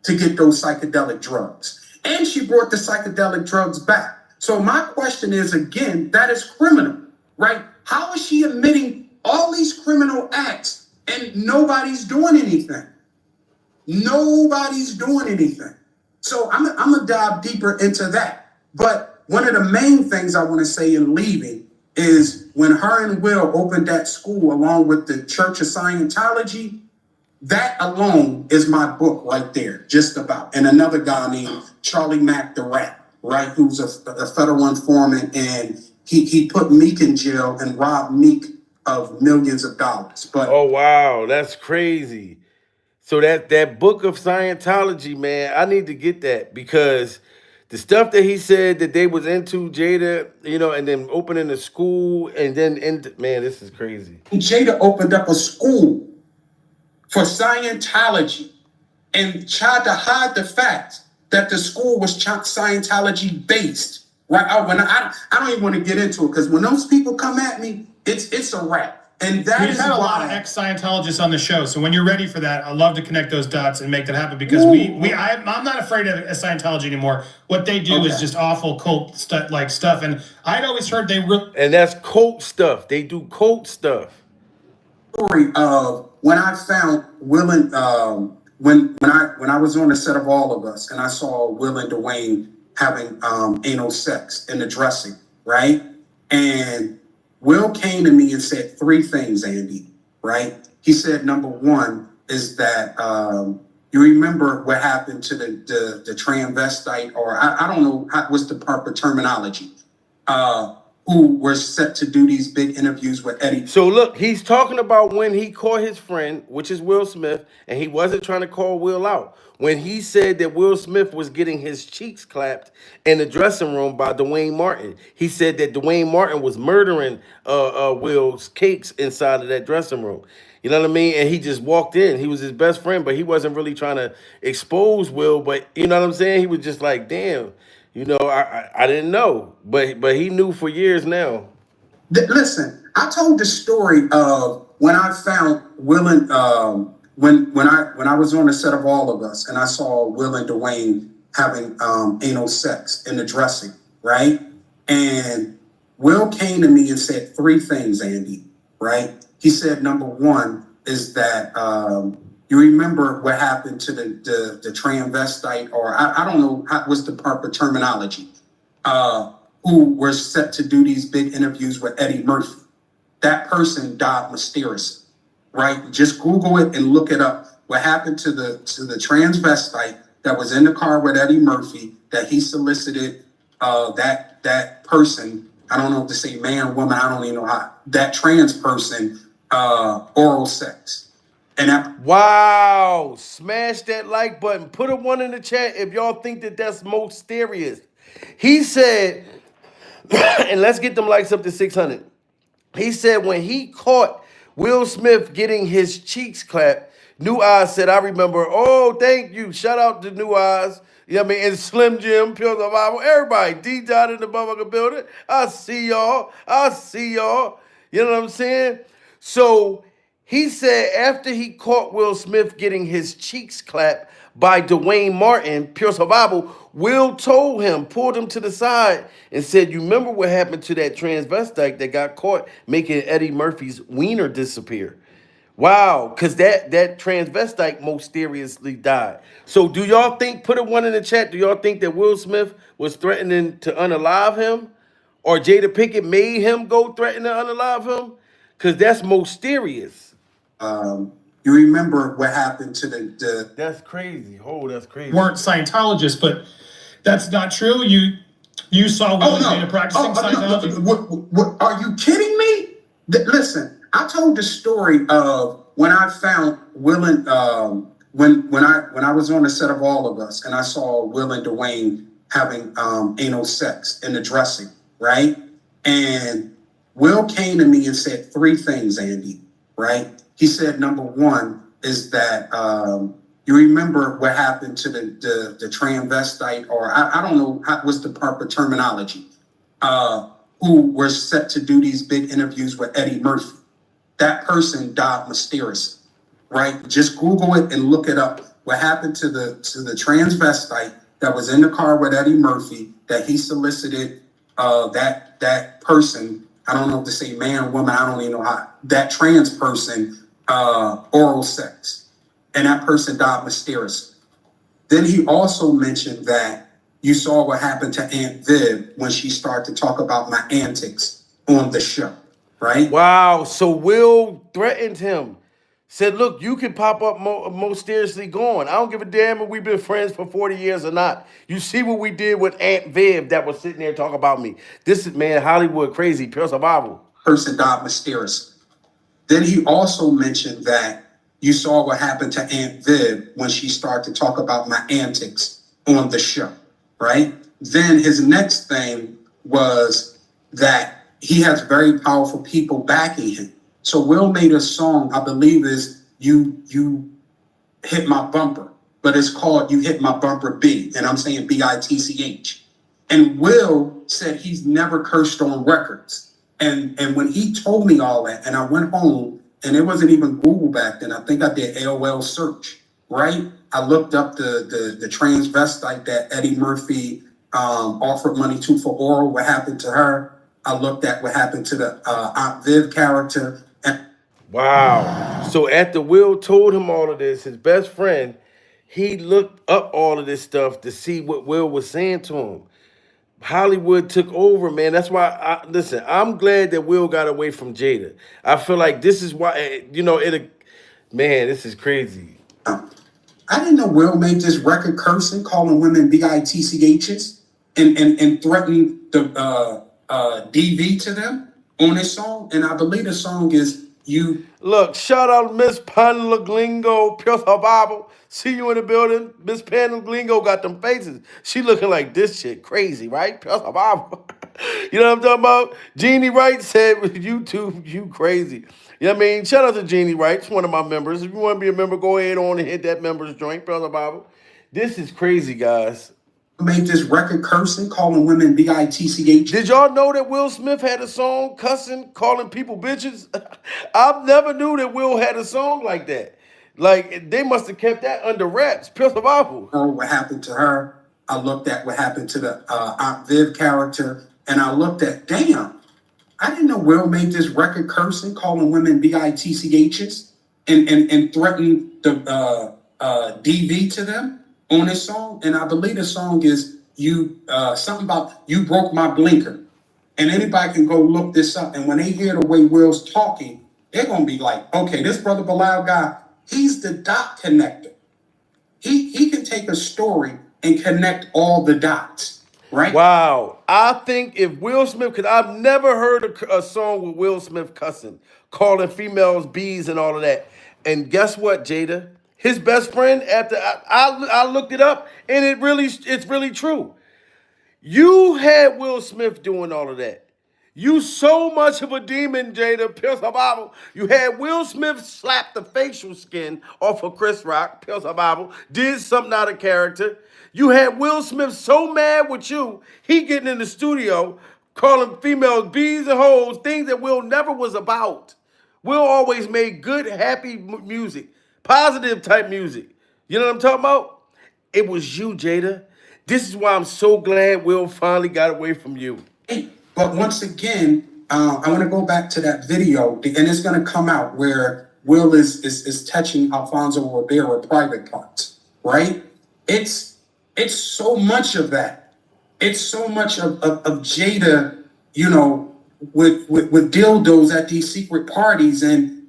to get those psychedelic drugs. And she brought the psychedelic drugs back. So my question is, again, that is criminal, right? How is she admitting all these criminal acts and nobody's doing anything? Nobody's doing anything. So I'm gonna dive deeper into that. But one of the main things I want to say in leaving is when her and Will opened that school along with the Church of Scientology, that alone is my book right there, just about. And another guy named Charlie Mack the Rat, right, who's a federal informant, and he put Meek in jail and robbed Meek of millions of dollars. But oh wow, that's crazy. So that book of Scientology, man, I need to get that, because the stuff that he said that they was into, Jada, and then opening the school, and then man, this is crazy. Jada opened up a school for Scientology and tried to hide the fact that the school was Scientology based. Right? I don't even want to get into it, because when those people come at me, it's a wrap. And that We've is had a lot of why ex-Scientologists on the show, so when you're ready for that, I'd love to connect those dots and make that happen because I'm not afraid of Scientology anymore. What they do is just awful cult stuff, and I'd always heard and that's cult stuff. They do cult stuff. Story of when I found Will and when I was on the set of All of Us and I saw Will and Dwayne having anal sex in the dressing, right? And Will came to me and said three things, Andy, right? He said, number one is that you remember what happened to the transvestite, or I don't know what's the proper terminology, who were set to do these big interviews with Eddie. So look, he's talking about when he caught his friend, which is Will Smith, and he wasn't trying to call Will out. When he said that Will Smith was getting his cheeks clapped in the dressing room by Dwayne Martin. He said that Dwayne Martin was murdering Will's cakes inside of that dressing room. You know what I mean? And he just walked in. He was his best friend, but he wasn't really trying to expose Will. But you know what I'm saying? He was just like, damn, you know, I didn't know. But he knew for years now. Listen, I told the story of when I found Will and when I was on the set of All of Us and I saw Will and Dwayne having anal sex in the dressing, right? And Will came to me and said three things, Andy, right? He said, number one is that you remember what happened to the transvestite, or I don't know what's the proper terminology, who were set to do these big interviews with Eddie Murphy. That person died mysteriously, right? Just Google it and look it up. What happened to the transvestite that was in the car with Eddie Murphy, that he solicited that person, I don't know if to say man, woman, I don't even know how, that trans person, oral sex. And that, wow, smash that like button. Put a 1 in the chat if y'all think that that's most serious. He said, and let's get them likes up to 600. He said when he caught Will Smith getting his cheeks clapped, New Eyes said, I remember, oh, thank you. Shout out to New Eyes. You know what I mean? And Slim Jim, Pure Survival, everybody. D-Dot in the motherfucking building. I see y'all. You know what I'm saying? So he said after he caught Will Smith getting his cheeks clapped by Dwayne Martin, Pure Survival, Will told him, pulled him to the side and said, you remember what happened to that transvestite that got caught making Eddie Murphy's wiener disappear? Wow, because that transvestite mysteriously died. So do y'all think, put a 1 in the chat, do y'all think that Will Smith was threatening to unalive him? Or Jada Pinkett made him go threaten to unalive him? Because that's mysterious. you remember what happened to the That's crazy. Oh, that's crazy. weren't Scientologists, but that's not true. You saw Will and Jada practicing Scientology. What, are you kidding me? Listen, I told the story of when I found Will and when I was on the set of All of Us and I saw Will and Dwayne having anal sex in the dressing, right? And Will came to me and said three things, Andy, right? He said, number one is that you remember what happened to the transvestite, or I don't know what's the proper terminology, who were set to do these big interviews with Eddie Murphy. That person died mysteriously, right? Just Google it and look it up. What happened to the transvestite that was in the car with Eddie Murphy, that he solicited that person, I don't know if to say man, woman, I don't even know how, that trans person, oral sex. And that person died mysteriously. Then he also mentioned that you saw what happened to Aunt Viv when she started to talk about my antics on the show, right? Wow. So Will threatened him. Said, look, you can pop up mysteriously gone. I don't give a damn if we've been friends for 40 years or not. You see what we did with Aunt Viv that was sitting there talking about me. This is, man, Hollywood crazy, pure survival. Person died mysteriously. Then he also mentioned that you saw what happened to Aunt Viv when she started to talk about my antics on the show, right? Then his next thing was that he has very powerful people backing him. So Will made a song, I believe is You Hit My Bumper, but it's called You Hit My Bumper B, and I'm saying BITCH. And Will said he's never cursed on records. And when he told me all that, and I went home, and it wasn't even Google back then. I think I did AOL search, right? I looked up the transvestite that Eddie Murphy offered money to for oral. What happened to her? I looked at what happened to the Aunt Viv character. And Wow. So after Will told him all of this, his best friend, he looked up all of this stuff to see what Will was saying to him. Hollywood took over, man. That's why listen, I'm glad that Will got away from Jada. I feel like this is why, man, this is crazy. I didn't know Will made this record cursing, calling women bitchs, and threatening the DV to them on his song. And I believe the song is You. Look, shout out Miss Panaglingo, Pure Bible. See you in the building. Miss Panaglingo got them faces. She looking like this shit crazy, right? Pure Bible. You know what I'm talking about? Jeannie Wright said, with YouTube, you crazy. You know what I mean? Shout out to Jeannie Wright. She's one of my members. If you want to be a member, go ahead on and hit that members joint, Pure Bible. This is crazy, guys. Made this record cursing, calling women bitch. Did y'all know that Will Smith had a song cussing, calling people bitches? I never knew that Will had a song like that. Like, they must have kept that under wraps. Pure Bible. Oh, what happened to her? I looked at what happened to the Aunt Viv character, and I looked at, damn, I didn't know Will made this record cursing, calling women bitchs, and threatening the DV to them on his song. And I believe the song is You, something about You Broke My Blinker. And anybody can go look this up. And when they hear the way Will's talking, they're going to be like, okay, this Brother Bilal guy, he's the dot connector. He can take a story and connect all the dots, right? Wow. I think if Will Smith, because I've never heard a song with Will Smith cussing, calling females bees and all of that. And guess what, Jada? His best friend, after I looked it up, and it's really true. You had Will Smith doing all of that. You so much of a demon, Jada. Pills of Bible. You had Will Smith slap the facial skin off of Chris Rock. Pills of Bible. Did something out of character. You had Will Smith so mad with you, he getting in the studio calling females bees and hoes, things that Will never was about. Will always made good, happy music. Positive type music. You know what I'm talking about? It was you, Jada. This is why I'm so glad Will finally got away from you. But once again, I want to go back to that video, and it's going to come out where Will is touching Alfonso Ribeiro private parts, right? It's so much of that. It's so much of Jada, with dildos at these secret parties and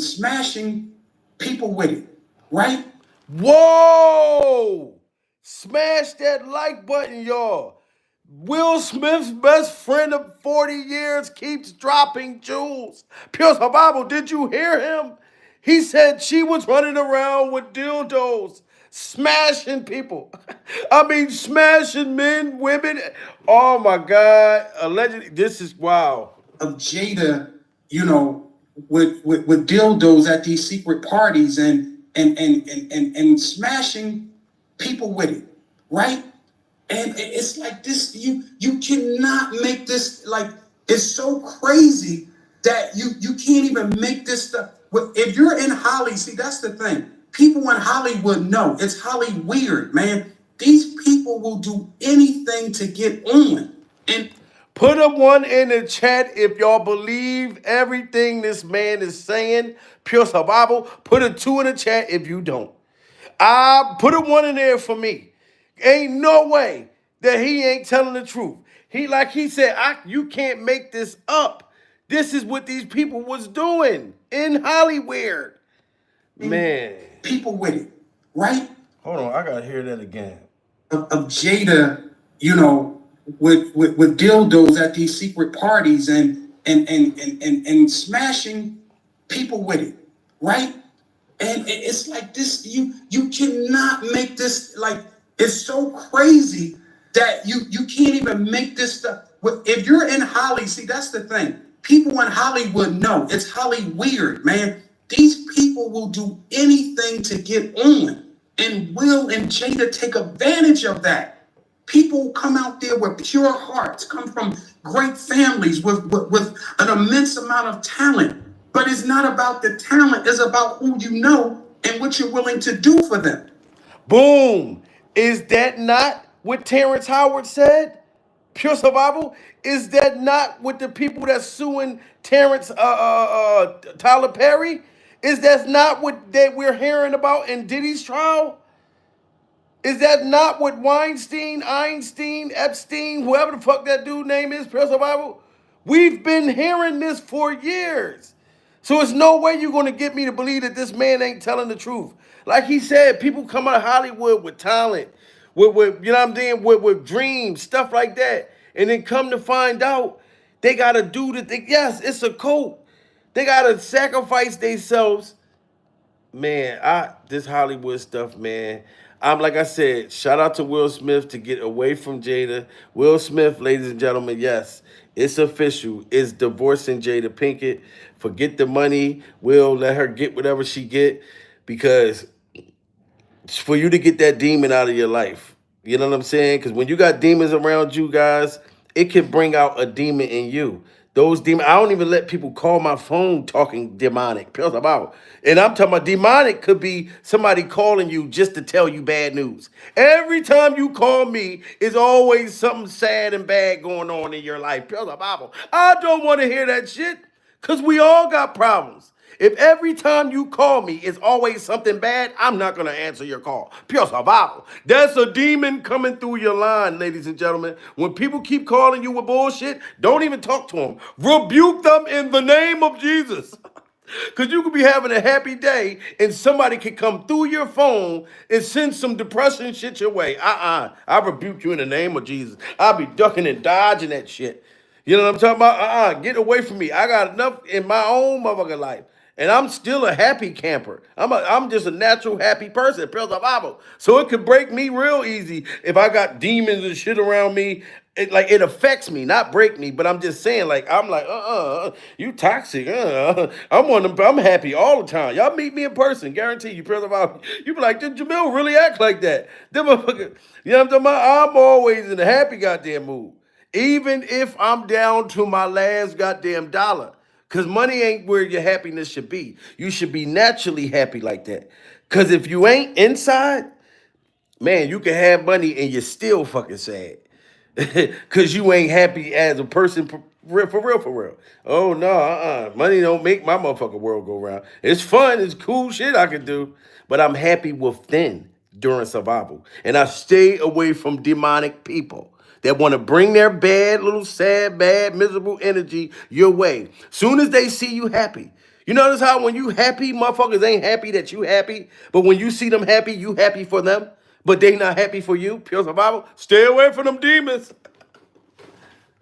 smashing people with it, right? Whoa! Smash that like button, y'all. Will Smith's best friend of 40 years keeps dropping jewels. Pure Bible, did you hear him? He said she was running around with dildos, smashing people. I mean, smashing men, women. Oh my God. Allegedly, this is wow. Of Jada, with dildos at these secret parties and smashing people with it, right? And it's like this, you cannot make this, like, it's so crazy that you can't even make this stuff. If you're in Hollywood, see, that's the thing. People in Hollywood know it's Hollyweird, man. These people will do anything to get on. And put a 1 in the chat if y'all believe everything this man is saying. Pure Bible. Put a 2 in the chat if you don't. I put a 1 in there for me. Ain't no way that he ain't telling the truth. Like he said, you can't make this up. This is what these people was doing in Hollyweird. Man. People with it, right? Hold on, I gotta hear that again. Of Jada, with dildos at these secret parties and smashing people with it, right? And it's like this, you cannot make this, like, it's so crazy that you can't even make this stuff. If you're in Hollywood, see, that's the thing. People in Hollywood know it's Hollyweird, man. These people will do anything to get on. And Will and Jada take advantage of that. People come out there with pure hearts, come from great families with an immense amount of talent. But it's not about the talent, it's about who you know and what you're willing to do for them. Boom. Is that not what Terrence Howard said? Pure survival? Is that not what the people that's suing Terrence Tyler Perry? Is that not what that we're hearing about in Diddy's trial? Is that not what Weinstein, Einstein, Epstein, whoever the fuck that dude name is, Pure Survival? We've been hearing this for years. So it's no way you're going to get me to believe that this man ain't telling the truth. Like he said, people come out of Hollywood with talent, with you know what I'm saying, with dreams, stuff like that. And then come to find out, they got to do the thing. Yes, it's a cult. They got to sacrifice themselves. Man, this Hollywood stuff, man. I'm like I said, shout out to Will Smith to get away from Jada. Will Smith, ladies and gentlemen, yes, it's official. It's divorcing Jada Pinkett. Forget the money. Will let her get whatever she get, because for you to get that demon out of your life. You know what I'm saying? Because when you got demons around you guys, it can bring out a demon in you. Those demons, I don't even let people call my phone talking demonic. Pills about. And I'm talking about demonic could be somebody calling you just to tell you bad news. Every time you call me, it's always something sad and bad going on in your life. Pills about. I don't want to hear that shit, because we all got problems. If every time you call me is always something bad, I'm not going to answer your call. Pure survival. That's a demon coming through your line, ladies and gentlemen. When people keep calling you with bullshit, don't even talk to them. Rebuke them in the name of Jesus. Because you could be having a happy day and somebody could come through your phone and send some depression shit your way. I rebuke you in the name of Jesus. I'll be ducking and dodging that shit. You know what I'm talking about? Get away from me. I got enough in my own motherfucking life. And I'm still a happy camper. I'm just a natural happy person. So it could break me real easy if I got demons and shit around me. It affects me, not break me. But I'm just saying, you toxic. I'm happy all the time. Y'all meet me in person, guarantee you. You be like, did Jamil really act like that? Them motherfuckers, you know what I'm talking about? I'm always in a happy goddamn mood, even if I'm down to my last goddamn dollar. Because money ain't where your happiness should be. You should be naturally happy like that. Because if you ain't inside, man, you can have money and you're still fucking sad. Because you ain't happy as a person for real. Oh, no, money don't make my motherfucking world go round. It's fun. It's cool shit I can do. But I'm happy within during survival. And I stay away from demonic people that want to bring their bad, little sad, bad, miserable energy your way. Soon as they see you happy. You notice how when you happy, motherfuckers ain't happy that you happy. But when you see them happy, you happy for them. But they not happy for you. Pure survival. Stay away from them demons.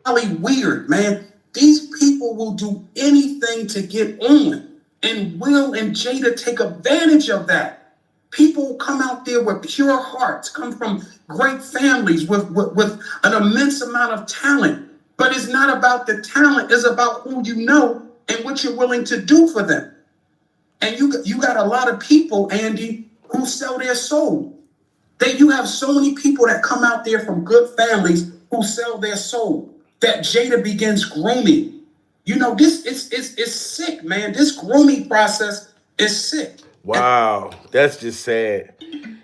Hollyweird, man. These people will do anything to get on. And Will and Jada take advantage of that. People come out there with pure hearts, come from great families with an immense amount of talent. But it's not about the talent, it's about who you know and what you're willing to do for them. And you got a lot of people, Andy, who sell their soul. You have so many people that come out there from good families who sell their soul, that Jada begins grooming. You know, it's sick, man. This grooming process is sick. Wow, that's just sad.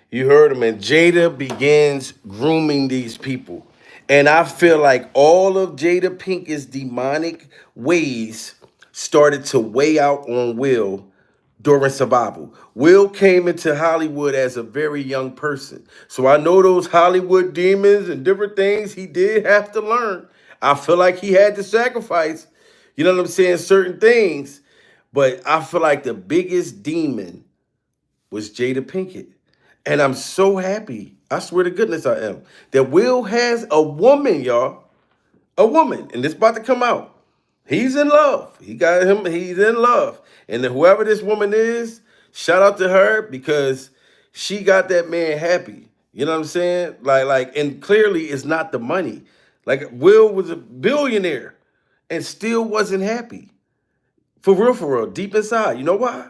You heard him, and Jada begins grooming these people. And I feel like all of Jada Pinkett's demonic ways started to weigh out on Will during survival. Will came into Hollywood as a very young person. So I know those Hollywood demons and different things he did have to learn. I feel like he had to sacrifice, you know what I'm saying, certain things. But I feel like the biggest demon was Jada Pinkett. And I'm so happy, I swear to goodness I am, that Will has a woman, y'all. A woman. And it's about to come out. He's in love. He's in love. And then whoever this woman is, shout out to her, because she got that man happy. You know what I'm saying? And clearly it's not the money. Like, Will was a billionaire and still wasn't happy. For real, deep inside. You know why?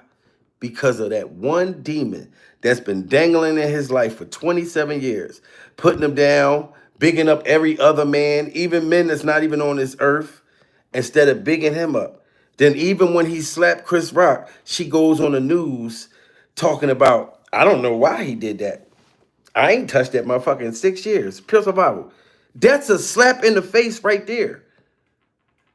Because of that one demon that's been dangling in his life for 27 years, putting him down, bigging up every other man, even men that's not even on this earth, instead of bigging him up. Then even when he slapped Chris Rock, she goes on the news talking about, I don't know why he did that. I ain't touched that motherfucker in 6 years. Pure survival. That's a slap in the face right there.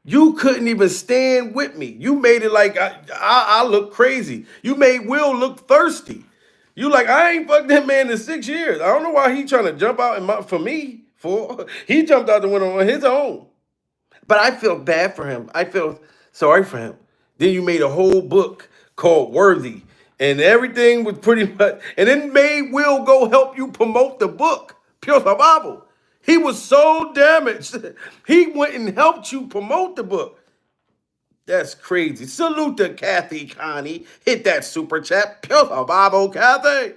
You couldn't even stand with me. You made it like I look crazy. You made Will look thirsty. You like, I ain't fucked that man in 6 years. I don't know why he trying to jump out for me. He jumped out the window on his own. But I felt bad for him. I felt sorry for him. Then you made a whole book called Worthy. And everything was pretty much, and then made Will go help you promote the book, Pure Survival. He was so damaged. He went and helped you promote the book. That's crazy. Salute to Kathy Connie. Hit that super chat. Pure Survival, Kathy.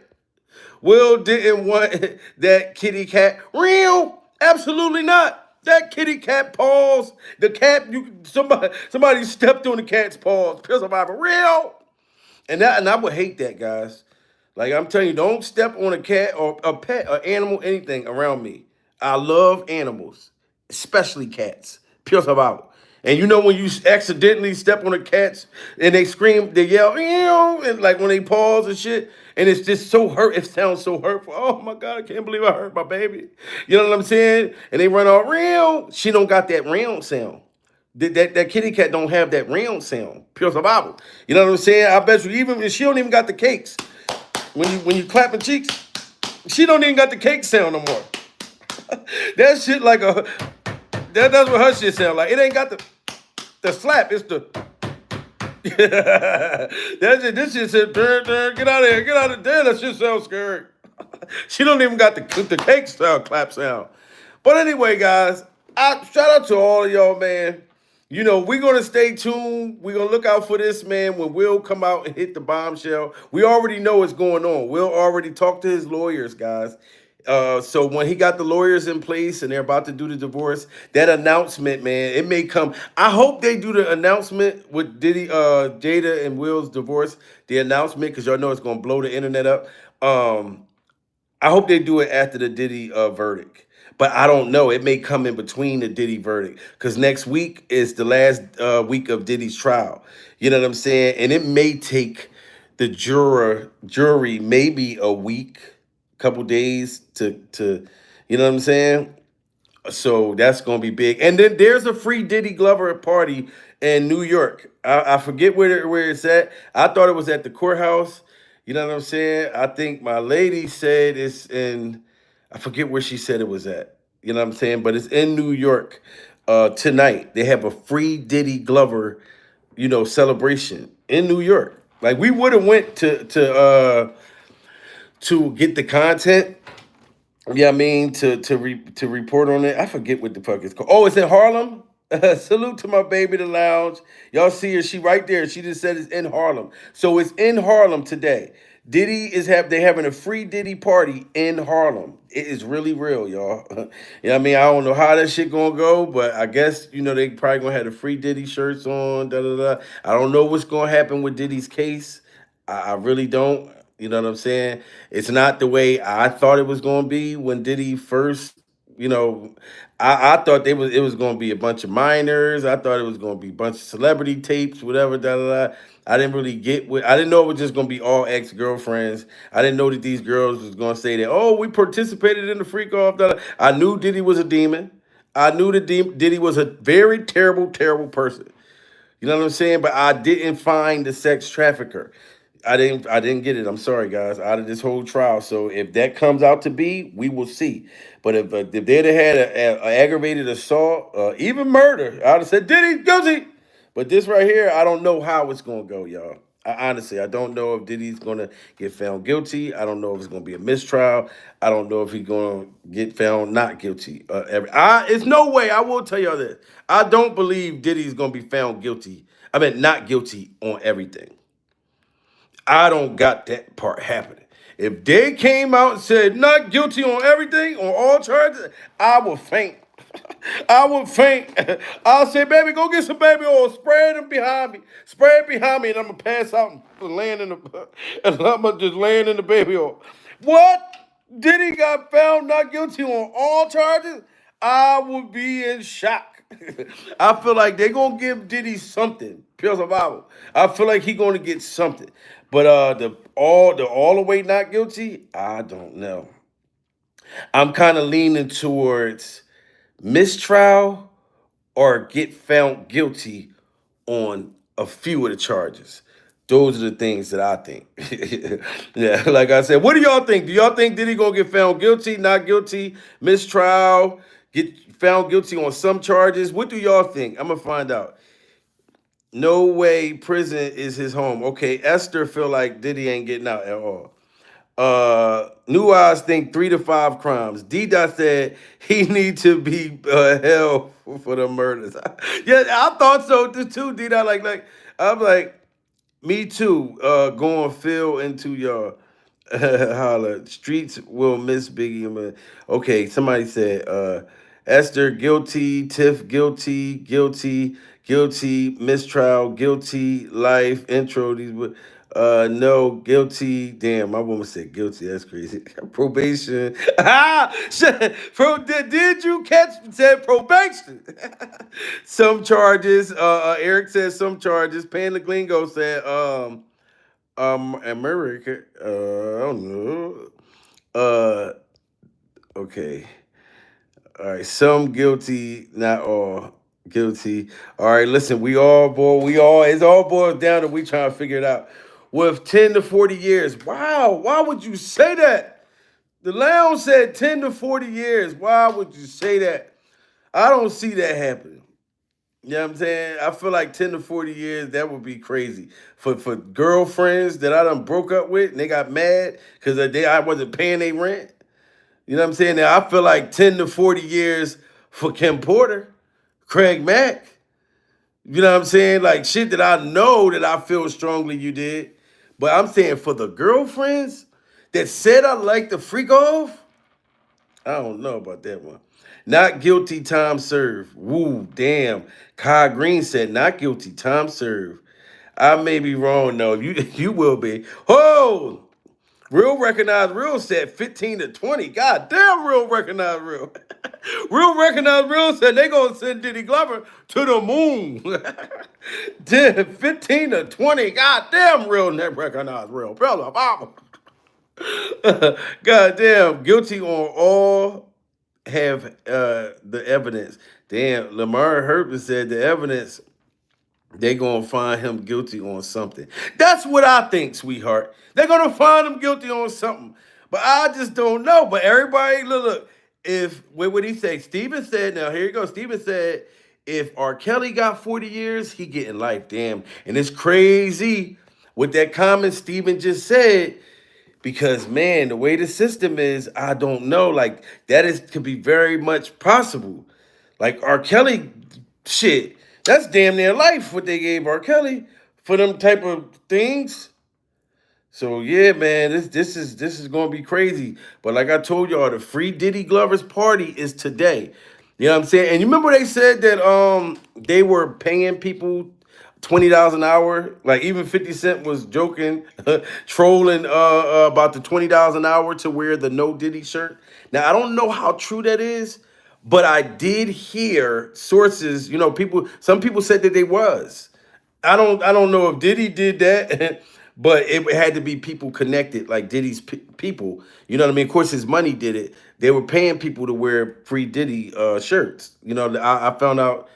Will didn't want that kitty cat. Real? Absolutely not. That kitty cat paws. The cat, somebody stepped on the cat's paws. Pure Survival. Real? And I would hate that, guys. Like I'm telling you, don't step on a cat or a pet or animal, anything around me. I love animals, especially cats. Pure survival. And you know when you accidentally step on a cat and they scream, they yell, ew, and like when they pause and shit, and it's just so hurt. It sounds so hurtful. Oh my God, I can't believe I hurt my baby. You know what I'm saying? And they run off, real. She don't got that round sound. That kitty cat don't have that round sound. Pure survival. You know what I'm saying? I bet you even she don't even got the cakes. When you clapping cheeks, she don't even got the cake sound no more. That shit like that's what her shit sound like. It ain't got the slap. It's the this shit said get out of here, get out of there. That shit sounds scary. She don't even got the cake style clap sound. But anyway, guys, shout out to all of y'all, man. You know, we're going to stay tuned. We're going to look out for this, man, when Will come out and hit the bombshell. We already know what's going on. Will already talked to his lawyers, guys. So when he got the lawyers in place and they're about to do the divorce, that announcement, man, it may come. I hope they do the announcement with Diddy, Jada and Will's divorce, the announcement, because y'all know it's going to blow the internet up. I hope they do it after the Diddy verdict. But I don't know. It may come in between the Diddy verdict because next week is the last week of Diddy's trial. You know what I'm saying? And it may take the jury maybe a week, couple days to you know what I'm saying? So that's going to be big. And then there's a free Diddy Glover party in New York. I forget where it's at. I thought it was at the courthouse. You know what I'm saying? I think my lady said it's in... I forget where she said it was at. You know what I'm saying? But it's in New York tonight. They have a free Diddy Glover, celebration in New York. Like we would have went to get the content. Yeah, I mean to report on it. I forget what the fuck it's called. Oh, it's in Harlem. Salute to my baby, the lounge. Y'all see her? She right there. She just said it's in Harlem. So it's in Harlem today. Diddy they having a free Diddy party in Harlem. It is really real, y'all. You know what I mean? I don't know how that shit gonna go, but I guess, they probably gonna have the free Diddy shirts on, I don't know what's gonna happen with Diddy's case. I really don't. You know what I'm saying? It's not the way I thought it was gonna be when Diddy first, I thought it was gonna be a bunch of minors. I thought it was gonna be a bunch of celebrity tapes, whatever, I didn't really I didn't know it was just gonna be all ex-girlfriends. I didn't know that these girls was gonna say that, oh, we participated in the Freakoff. I knew Diddy was a demon. I knew that Diddy was a very terrible, terrible person. You know what I'm saying? But I didn't find the sex trafficker. I didn't get it. I'm sorry, guys, out of this whole trial. So if that comes out to be, we will see. But if they'd have had an aggravated assault, even murder, I'd have said, Diddy, guilty. But this right here, I don't know how it's going to go, y'all. Honestly, I don't know if Diddy's going to get found guilty. I don't know if it's going to be a mistrial. I don't know if he's going to get found not guilty. It's no way. I will tell y'all this. I don't believe Diddy's going to be found guilty. I mean, not guilty on everything. I don't got that part happening. If they came out and said not guilty on everything, on all charges, I would faint. I would faint. I'll say, baby, go get some baby oil. Spray it behind me. Spray it behind me, and I'm going to pass out and land in the... And I'm going to just land in the baby oil. What? Diddy got found not guilty on all charges, I would be in shock. I feel like they're gonna give Diddy something. Pure survival. I feel like he gonna get something. But the all the way not guilty, I don't know. I'm kind of leaning towards mistrial or get found guilty on a few of the charges. Those are the things that I think. Yeah, like I said, what do y'all think? Do y'all think Diddy gonna get found guilty, not guilty, mistrial, get found guilty on some charges? What do y'all think? I'm gonna find out. No way prison is his home. Okay, Esther feel like Diddy ain't getting out at all. New Eyes think 3 to 5 crimes. D Dot said he need to be held for the murders. Yeah, I thought so too. D Dot like I'm like me too. Going Phil into your holla. Streets will miss Biggie. Man. Okay, somebody said Esther guilty, Tiff guilty, mistrial, guilty, life, intro. No, guilty. Damn, my woman said guilty. That's crazy. Probation. Shit. Did you catch? Said probation. Some charges. Eric said some charges. Pan the Glingo said America. I don't know. Okay. All right. Some guilty, not all guilty. All right. Listen, it's all boils down to we trying to figure it out. With 10 to 40 years. Wow. Why would you say that? The lounge said 10 to 40 years. Why would you say that? I don't see that happening. You know what I'm saying? I feel like 10 to 40 years, that would be crazy. For girlfriends that I done broke up with and they got mad because I wasn't paying their rent. You know what I'm saying? Now I feel like 10 to 40 years for Kim Porter, Craig Mack. You know what I'm saying? Like shit that I know that I feel strongly you did. But I'm saying for the girlfriends that said I like the freak off, I don't know about that one. Not guilty, time served. Woo, damn. Kai Green said not guilty, time served. I may be wrong, no. You will be. Oh, Real Recognize Real said 15 to 20. God damn, Real Recognize Real. Real Recognize Real said they gonna send Diddy Glover to the moon. 15 to 20. God damn, Real Recognize Real. Brother, Bible. God damn, guilty on all have the evidence. Damn, Lamar Herbert said the evidence, they gonna find him guilty on something. That's what I think, sweetheart. They're gonna find him guilty on something. But I just don't know. But everybody, look, what would he say? Steven said, now here you go. Steven said, if R. Kelly got 40 years, he getting life. Damn. And it's crazy what that comment Steven just said. Because man, the way the system is, I don't know. Like could be very much possible. Like R. Kelly, shit, that's damn near life what they gave R. Kelly for them type of things. So yeah, man, this is gonna be crazy. But like I told y'all, the Free Diddy Glover's party is today. You know what I'm saying? And you remember they said that they were paying people $20 an hour. Like even 50 Cent was joking, trolling about the $20 an hour to wear the No Diddy shirt. Now I don't know how true that is, but I did hear sources, some people said that they was. I don't know if Diddy did that, but it had to be people connected, like Diddy's people. You know what I mean? Of course, his money did it. They were paying people to wear Free Diddy shirts. I found out.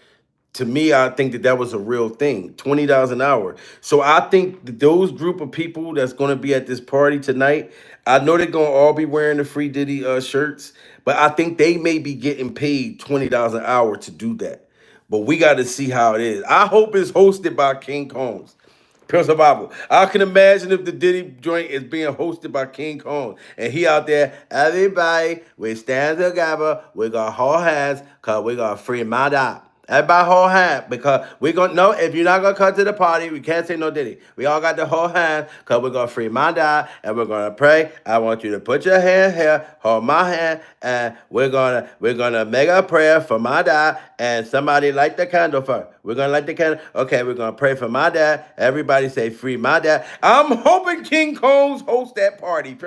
To me, I think that was a real thing. $20 an hour. So I think that those group of people that's going to be at this party tonight, I know they're going to all be wearing the Free Diddy shirts, but I think they may be getting paid $20 an hour to do that. But we got to see how it is. I hope it's hosted by King Kones. Pure survival. I can imagine if the Diddy joint is being hosted by King Kong and he out there, everybody, we stand together, we got hold hands, cause we got free mother. Everybody hold hand because we're gonna no. If you're not gonna come to the party, we can't say no Diddy. We all got to hold hand because we're gonna free my dad and we're gonna pray. I want you to put your hand here, hold my hand, and we're gonna make a prayer for my dad. And somebody light the candle first. We're gonna light the candle. Okay, we're gonna pray for my dad. Everybody say free my dad. I'm hoping King Kones hosts that party.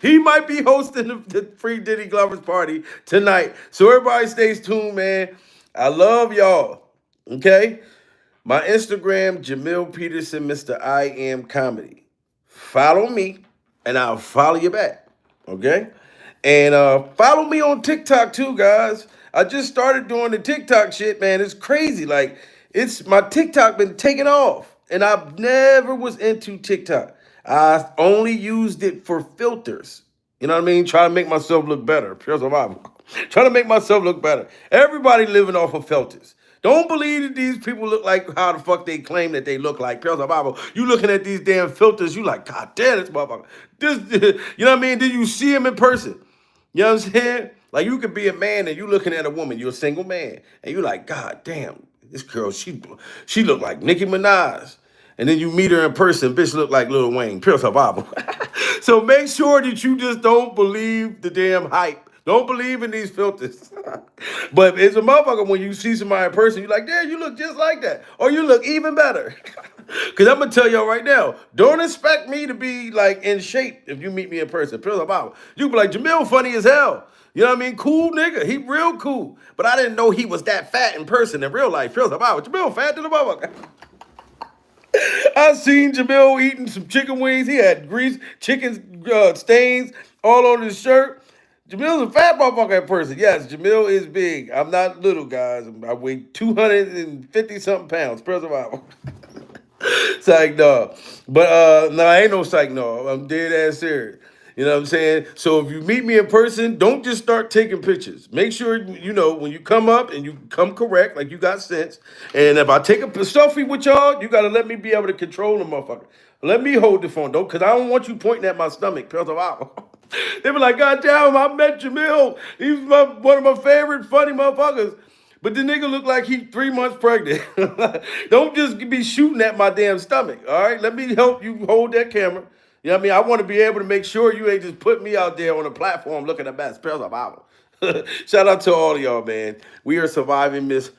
He might be hosting the Free Diddy Glover's party tonight. So everybody stays tuned, man. I love y'all. Okay? My Instagram, Jamil Peterson, Mr. I Am Comedy. Follow me, and I'll follow you back. Okay? And follow me on TikTok too, guys. I just started doing the TikTok shit, man. It's crazy. Like, it's my TikTok been taking off. And I never was into TikTok. I only used it for filters. You know what I mean? Trying to make myself look better. Pure survival. Trying to make myself look better. Everybody living off of filters. Don't believe that these people look like how the fuck they claim that they look like. Pure survival. You looking at these damn filters, you like, God damn, this motherfucker. This, you know what I mean? Did you see him in person? You know what I'm saying? Like, you could be a man and you looking at a woman. You're a single man. And you like, God damn, this girl, she look like Nicki Minaj. And then you meet her in person, bitch look like Lil Wayne. Pure survival. So make sure that you just don't believe the damn hype. Don't believe in these filters. But it's a motherfucker when you see somebody in person, you're like, damn, you look just like that. Or you look even better. Because I'm going to tell y'all right now, don't expect me to be like in shape if you meet me in person. Pure survival. You be like, Jamil funny as hell. You know what I mean? Cool nigga. He real cool. But I didn't know he was that fat in person in real life. Pure survival. Jamil fat to the motherfucker. I seen Jamil eating some chicken wings. He had grease, chicken stains all on his shirt. Jamil's a fat motherfucker in person. Yes, Jamil is big. I'm not little, guys. I weigh 250 something pounds. Per survival. Psych no. But no, I ain't no psych no. I'm dead ass serious. You know what I'm saying? So if you meet me in person, don't just start taking pictures. Make sure, you know, when you come up and you come correct, like you got sense. And if I take a selfie with y'all, you got to let me be able to control the motherfucker. Let me hold the phone, though, because I don't want you pointing at my stomach. They be like, God damn, I met Jamil. He's one of my favorite funny motherfuckers. But the nigga look like he 3 months pregnant. Don't just be shooting at my damn stomach, all right? Let me help you hold that camera. You know what I mean? I want to be able to make sure you ain't just put me out there on a platform looking at best. Shout out to all of y'all, man. We are surviving Miss